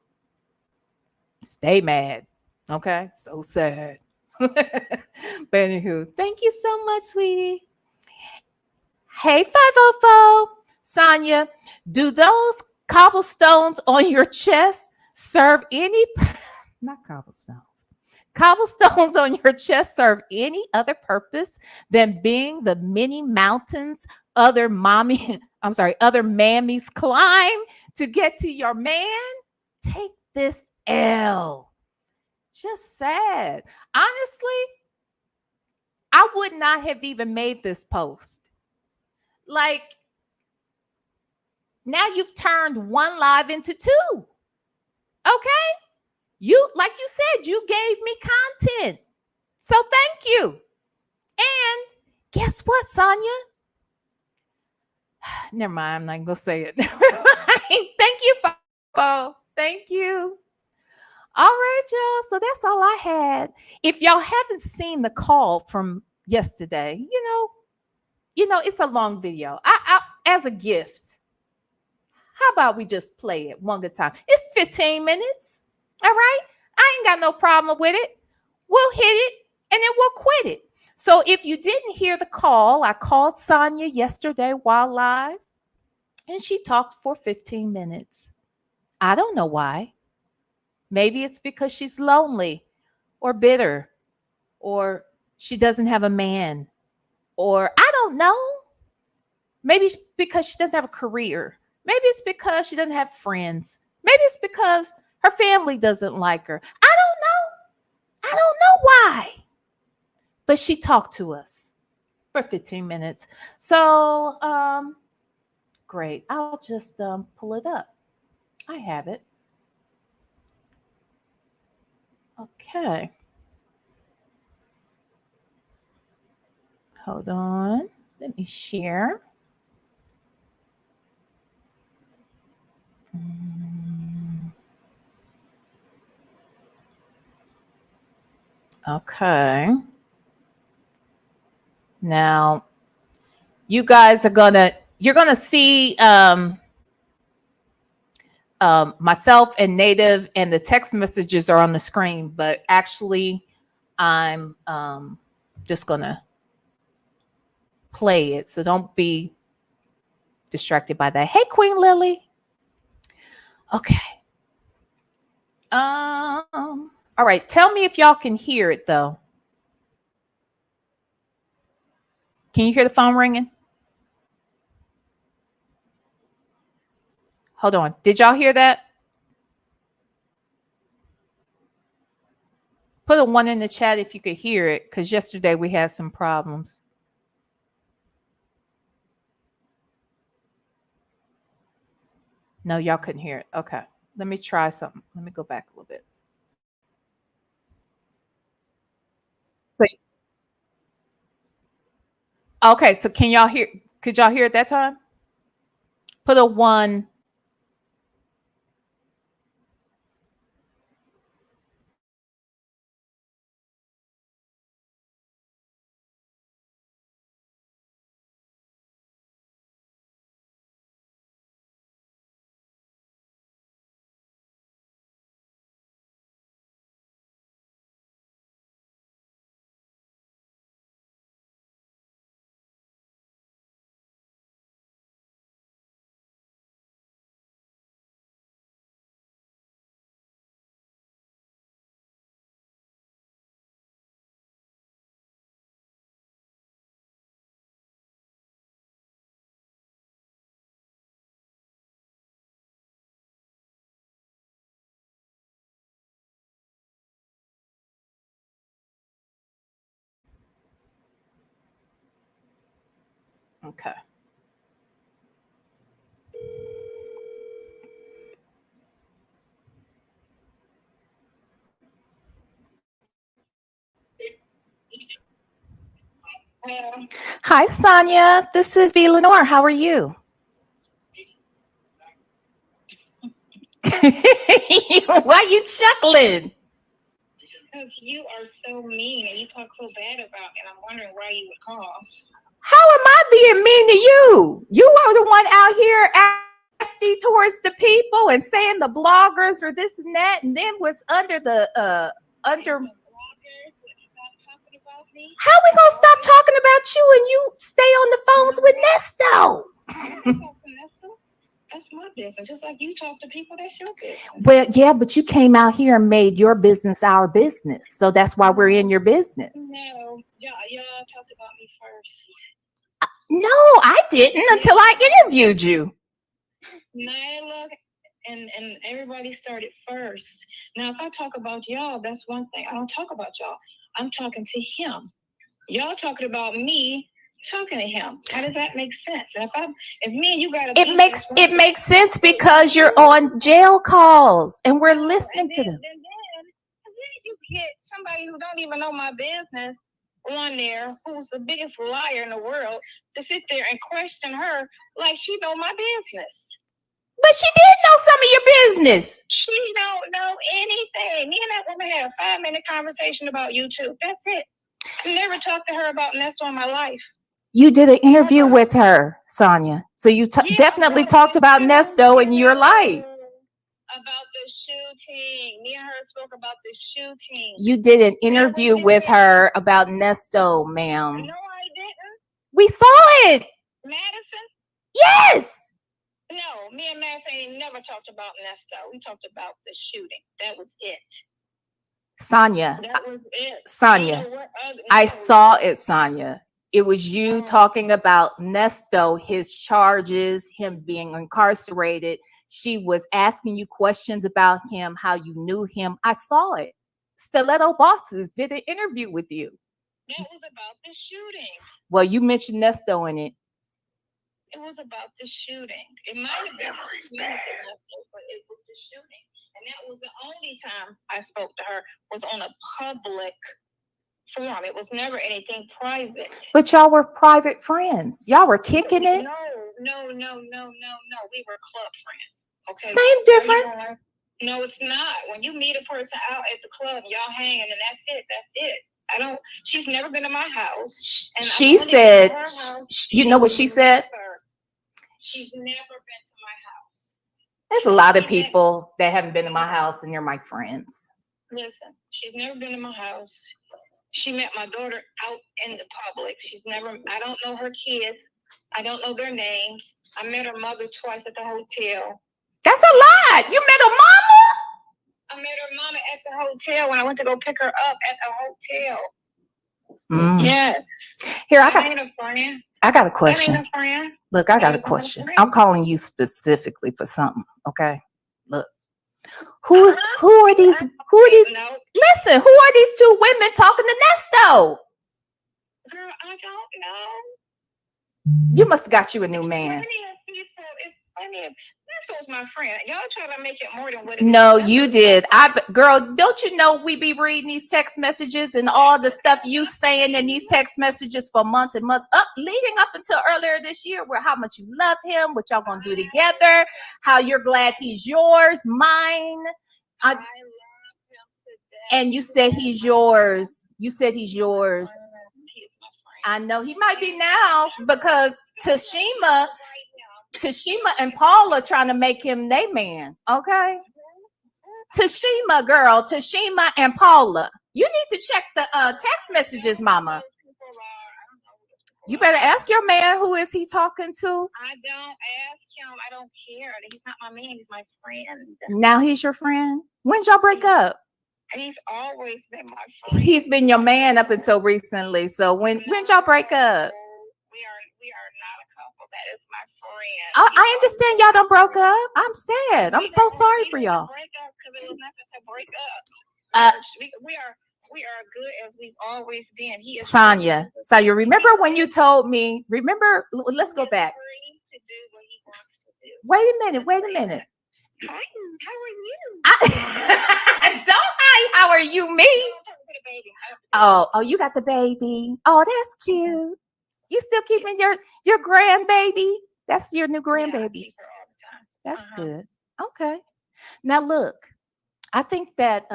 Stay mad. Okay? So sad. But anywho, thank you so much, sweetie. Hey, 504. Sonya, do those cobblestones on your chest serve any not cobblestones. Cobblestones on your chest serve any other purpose than being the many mountains other mammies climb to get to your man? Take this L. Just sad. Honestly, I would not have even made this post. Like, now you've turned one live into 2. Okay? Like you said, you gave me content. So thank you. And guess what, Sonya? Never mind. I'm not going to say it. Thank you, Fo. Thank you. All right, y'all. So that's all I had. If y'all haven't seen the call from yesterday, you know, it's a long video. I as a gift. How about we just play it one good time? It's 15 minutes. All right. I ain't got no problem with it. We'll hit it and then we'll quit it. So if you didn't hear the call, I called Sonya yesterday while live and she talked for 15 minutes. I don't know why. Maybe it's because she's lonely or bitter or she doesn't have a man or I don't know. Maybe it's because she doesn't have a career. Maybe it's because she doesn't have friends. Maybe it's because her family doesn't like her. I don't know why. But she talked to us for 15 minutes. So, great. I'll just pull it up. I have it. Okay. Hold on. Let me share. Okay. Now, you guys you're gonna see myself and Native, and the text messages are on the screen, but actually I'm just gonna play it. So don't be distracted by that. Hey, Queen Lily. Okay. All right. Tell me if y'all can hear it though. Can you hear the phone ringing? Hold on. Did y'all hear that? Put a 1 in the chat if you could hear it, because yesterday we had some problems. No, y'all couldn't hear it. Okay. Let me try something. Let me go back a little bit. So, okay, so can y'all hear? Could y'all hear it that time? Put a 1. Okay. Hi, Sonia. This is VLenore. How are you? Why you chuckling? Because you are so mean and you talk so bad about me, and I'm wondering why you would call. How am I being mean to you? You are the one out here nasty towards the people and saying the bloggers or this and that, and then what's under the under. The bloggers would stop talking about me. How we gonna stop talking about you and you stay on the phones with Nesto? I don't talk to Nesto. That's my business. Just like you talk to people, that's your business. Well, yeah, but you came out here and made your business our business. So that's why we're in your business. No, y'all talked about me first. No, I didn't until I interviewed you. Nyla and everybody started first. Now, if I talk about y'all, that's one thing. I don't talk about y'all. I'm talking to him. Y'all talking about me, talking to him. How does that make sense? And if me and you got it makes sense because you're on jail calls and we're listening to them. Then you get somebody who don't even know my business on there, who's the biggest liar in the world, to sit there and question her like she know my business. But she did know some of your business. She don't know anything. Me and that woman had a 5-minute conversation about YouTube. That's it. I never talked to her about Nesto in my life. You did an interview with her, Sonia. So you definitely talked about Nesto in your life. About the shooting. Me and her spoke about the shooting. You did an interview with her about Nesto, ma'am. No, I didn't. We saw it. Madison? Yes. No, me and Madison ain't never talked about Nesto. We talked about the shooting. That was it. Sonia. That was it. Sonia. I saw it, Sonia. It was you talking about Nesto, his charges, him being incarcerated. She was asking you questions about him, how you knew him. I saw it. Stiletto Bosses did an interview with you. That was about the shooting. Well, you mentioned Nesto in it. It was about the shooting. It might have been Nesto, but it was the shooting. And that was the only time I spoke to her, was on a public forum. It was never anything private. But y'all were private friends. Y'all were kicking it. No. We were club friends. Okay. Same difference. No, it's not. When you meet a person out at the club, y'all hang, and that's it. That's it. She's never been to my house. And she said, you know what she said? She's never been to my house. There's a lot of people that haven't been to my house, and they're my friends. Listen, she's never been to my house. She met my daughter out in the public. I don't know her kids. I don't know their names. I met her mother twice at the hotel. That's a lot. You met her mama? I met her mama at the hotel when I went to go pick her up at the hotel. Yes. Here, I got a friend. I got a question. That ain't a friend. Look, I got a question. I'm calling you specifically for something. Okay. Look. Who are these? Listen, who are these two women talking to Nesto? Girl, I don't know. You must have got you a new man. It's funny. Nesto's my friend. Y'all try to make it more than what it is. No, you did. Girl, don't you know we be reading these text messages and all the stuff you saying in these text messages for months and months, leading up until earlier this year, where how much you love him, what y'all gonna do together, how you're glad he's yours, mine. I love him to death. And you said he's yours. You said he's yours. I know he might be now, because Tashima and Paula trying to make him their man. Okay. Tashima and Paula. You need to check the text messages, mama. You better ask your man, who is he talking to? I don't ask him. I don't care. He's not my man. He's my friend. Now he's your friend? When did y'all break up? He's always been my friend. He's been your man up until recently. So when did y'all break up? We are not a couple. That is my friend. I understand y'all done broke up. I'm sad. I'm so sorry for y'all. Break up because it was nothing to break up. We are good as we've always been. He is Sonya, remember when you told me? Let's go back. Free to do what he wants to do. Wait a minute. Hi, how are you? Don't hi, how are you, me? Oh, you got the baby. Oh, that's cute. You still keeping your grandbaby? That's your new grandbaby. Yeah, I keep her all the time. That's good. Okay. Now look, I think that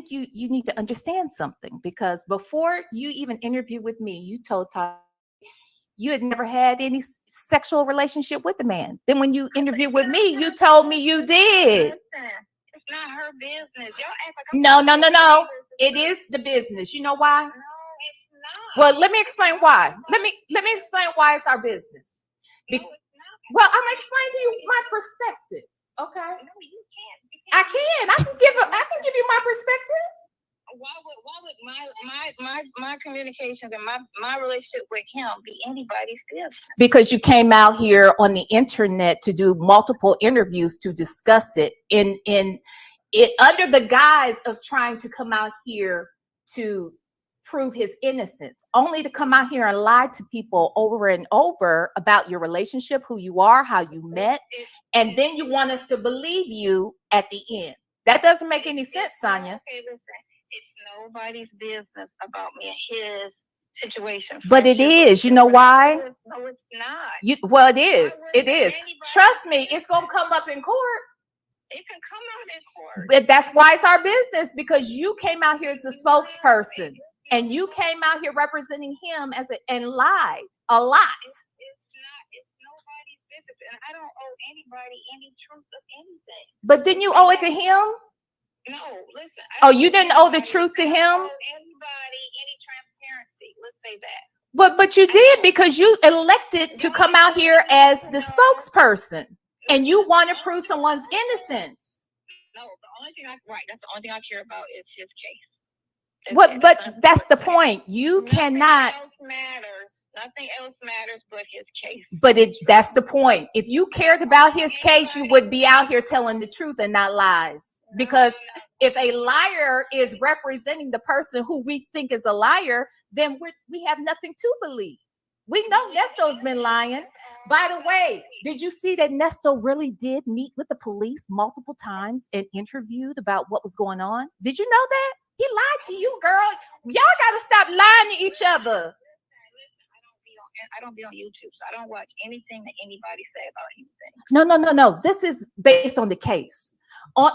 you need to understand something, because before you even interviewed with me, you told Todd you had never had any sexual relationship with the man. Then when you interviewed with me, you told me you did. Listen, it's not her business. Y'all act like No. It is the business. You know why? No, it's not. Well, let me explain why. Let me explain why it's our business. No, it's not. Well, I'm gonna explain to you my perspective. Okay. No, you can't. I can give you my perspective. Why would my communications and my relationship with him be anybody's business? Because you came out here on the internet to do multiple interviews to discuss it in it under the guise of trying to come out here to prove his innocence, only to come out here and lie to people over and over about your relationship, who you are, how you met, and then you want us to believe you at the end. That doesn't make any sense, Sonya. Okay, listen. It's nobody's business about me and his situation. But it is. You know why? No, it's not. It is. It is. Trust me, it's going to come up in court. It can come out in court. But that's why it's our business, because you came out here as the spokesperson, and you came out here representing him and lied a lot. It's nobody's business, and I don't owe anybody any truth of anything. But didn't you owe it to him? No, listen. You didn't owe the truth to him? I don't owe anybody any transparency. Let's say that. But you did, because you elected to come out here as the spokesperson, and you want to prove someone's innocence. No, that's the only thing I care about is his case. But that's the point. You cannot. Nothing else matters but his case. But that's the point. If you cared about his case, you would be out here telling the truth and not lies. Because if a liar is representing the person who we think is a liar, then we have nothing to believe. We know Nesto's been lying. By the way, did you see that Nesto really did meet with the police multiple times and interviewed about what was going on? Did you know that? He lied to you, girl. Y'all got to stop lying to each other. I don't be on YouTube, so I don't watch anything that anybody say about anything. No. This is based on the case.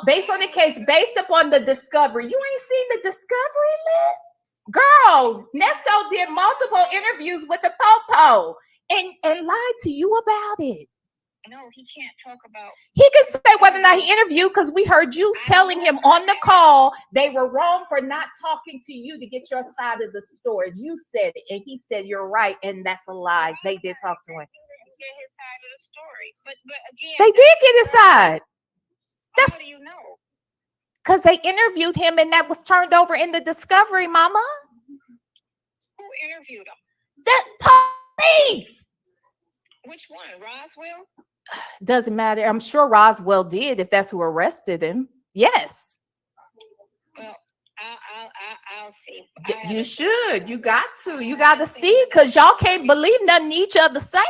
Based on the case, based upon the discovery. You ain't seen the discovery list? Girl, Nesto did multiple interviews with the Popo and lied to you about it. No, he can't talk about. He can say whether or not he interviewed, because we heard you telling him on the call they were wrong for not talking to you to get your side of the story. You said it, and he said you're right, and that's a lie. They did talk to him. Get his side of the story, but again, they did get his side. That's how do you know? Because they interviewed him, and that was turned over in the discovery, Mama. Who interviewed him? The police. Which one? Roswell? Doesn't matter. I'm sure Roswell did, if that's who arrested him. Yes. Well, I'll see. You should. You got to. You got to see, because y'all can't believe nothing each other saying.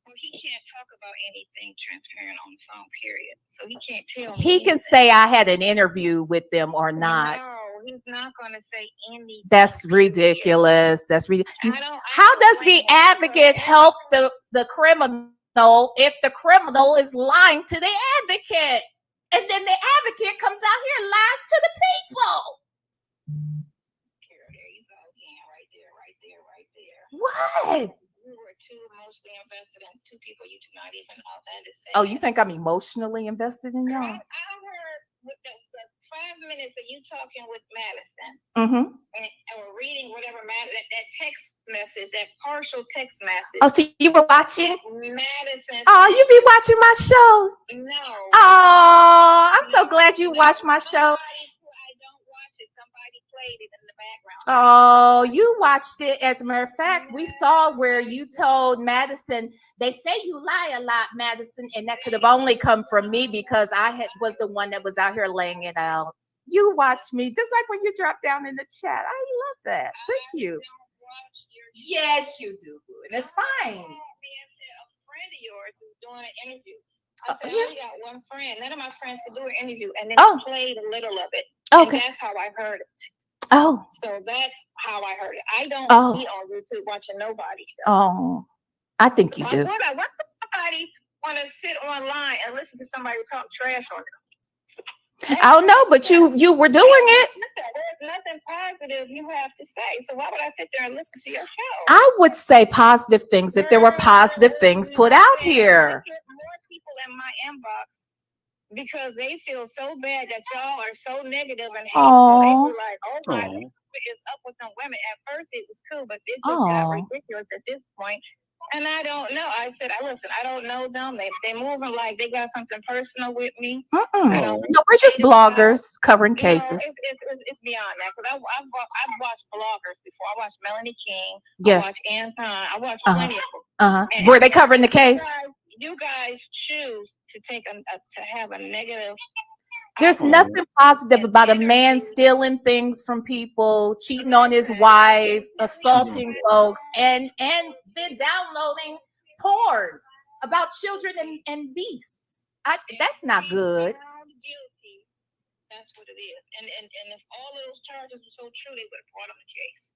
Well, he can't talk about anything transparent on the phone, period. So he can't tell me. He can say I had an interview with them or not. No, he's not going to say anything. That's ridiculous. That's ridiculous. How does the advocate help the criminal if the criminal is lying to the advocate? And then the advocate comes out here and lies to the people. Here, there you go again. Right there. What? You were too emotionally invested in two people you do not even understand. Oh, you think I'm emotionally invested in y'all? I heard with the 5 minutes of you talking with Madison, and reading whatever that text message, that partial text message. Oh, so you were watching Madison? Oh, you be watching my show? No. Oh, I'm so glad you watched my show. I don't watch it. Somebody played it in the background. Oh, you watched it. As a matter of fact, we saw where you told Madison, they say you lie a lot, Madison, and that could have only come from me because I was the one that was out here laying it out. You watched me, just like when you dropped down in the chat. I love that. Thank you. Yes, you do. And it's fine. A friend of yours is doing an interview. I said, I only got one friend. None of my friends could do an interview. And then I played a little of it. Okay. And that's how I heard it. Oh. So that's how I heard it. I don't be on YouTube watching nobody. So. Oh. I think you do. Why would somebody want to sit online and listen to somebody talk trash on them? I don't know, but you were doing it. There's nothing positive you have to say. So why would I sit there and listen to your show? I would say positive things if there were positive things put out here. I get more people in my inbox because they feel so bad that y'all are so negative and hateful. They were like, oh my, what is up with them women? At first it was cool, but it just got ridiculous at this point. And I don't know. I said, listen, I don't know them. They moving like they got something personal with me. No, we're just bloggers covering cases. It's beyond that. Because I've watched bloggers before. I watched Melanie King. Yeah. I watched Anton. I watched plenty of them. Were they covering the case? You guys choose to take to have a negative. There's nothing positive about a man stealing things from people, cheating on his wife, assaulting folks, and then downloading porn about children and beasts. That's not good. That's what it is. And if all of those charges were so true, they would have brought him the case.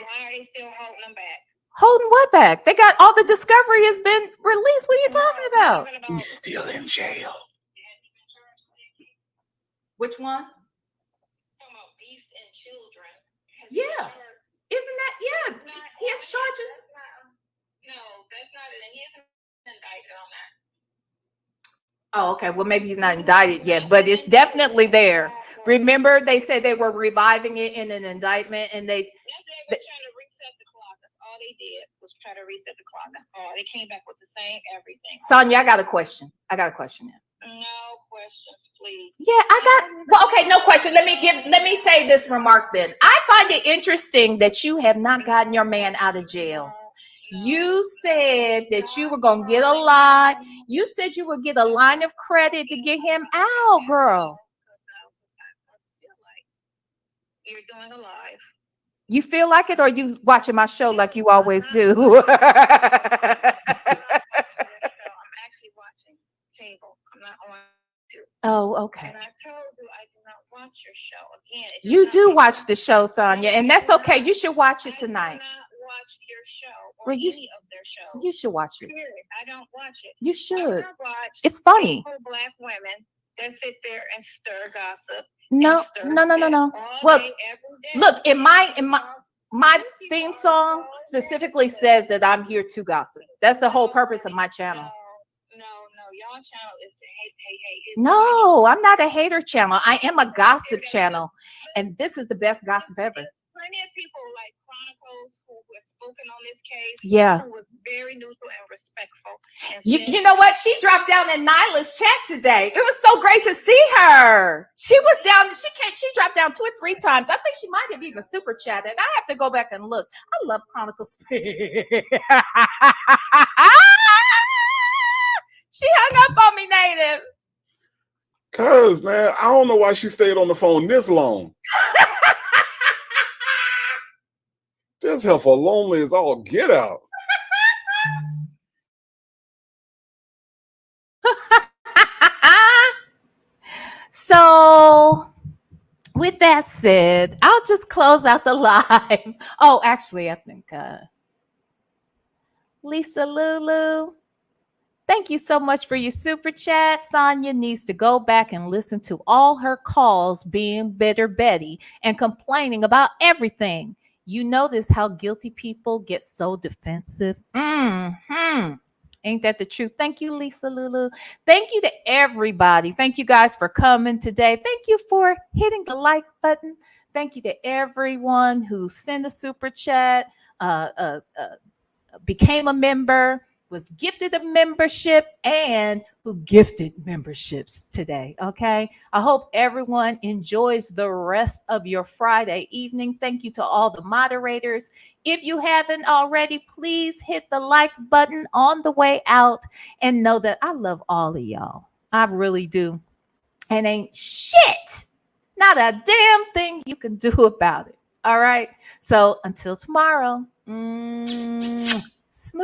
Why are they still holding them back? Holding what back? They got all the discovery has been released. What are you talking about? He's still in jail. Which one? Talking about beasts and children. Yeah. Isn't that? Yeah. He has charges. No, that's not it. He isn't indicted on that. Oh, okay. Well, maybe he's not indicted yet, but it's definitely there. Remember, they said they were reviving it in an indictment, and they were trying to reset the clock. That's all they did was try to reset the clock. That's all. They came back with the same everything. Sonya, I got a question. Now. No questions, please. Yeah, okay, no question. Let me say this remark then. I find it interesting that you have not gotten your man out of jail. You said that you were gonna get a line. You said you would get a line of credit to get him out, girl. You're doing a live. You feel like it, or you watching my show like you always do? I'm actually watching cable. I'm not on YouTube. Oh, okay. And I told you I do not watch your show. Again, You do watch the show, Sonia, and that's okay. You should watch it tonight. I do not watch your show or Well, any of their shows. You should watch it. Period. I don't watch it. You should. I watch It's funny. Black women that sit there and stir gossip. No. Well, look, in my theme song specifically says that I'm here to gossip. That's the whole purpose of my channel. No, y'all channel is to hate. No, I'm not a hater channel. I am a gossip channel, and this is the best gossip ever. Plenty of people like Chronicles who was spoken on this case. Yeah, who was very neutral and respectful. And you know what? She dropped down in Nyla's chat today. It was so great to see her. She was down. She dropped down 2 or 3 times. I think she might have even super chatted. I have to go back and look. I love Chronicles. She hung up on me, Native. Cause, man, I don't know why she stayed on the phone this long. This heifer lonely as all get out. So, with that said, I'll just close out the live. Oh, actually, I think Lisa Lulu, thank you so much for your super chat. Sonia needs to go back and listen to all her calls being bitter Betty and complaining about everything. You notice how guilty people get so defensive. Ain't that the truth? Thank you, Lisa Lulu. Thank you to everybody. Thank you guys for coming today. Thank you for hitting the like button. Thank you to everyone who sent a super chat, became a member, was gifted a membership, and who gifted memberships today. Okay. I hope everyone enjoys the rest of your Friday evening. Thank you to all the moderators. If you haven't already, please hit the like button on the way out and know that I love all of y'all. I really do. And ain't shit, not a damn thing you can do about it. All right. So until tomorrow, smooches.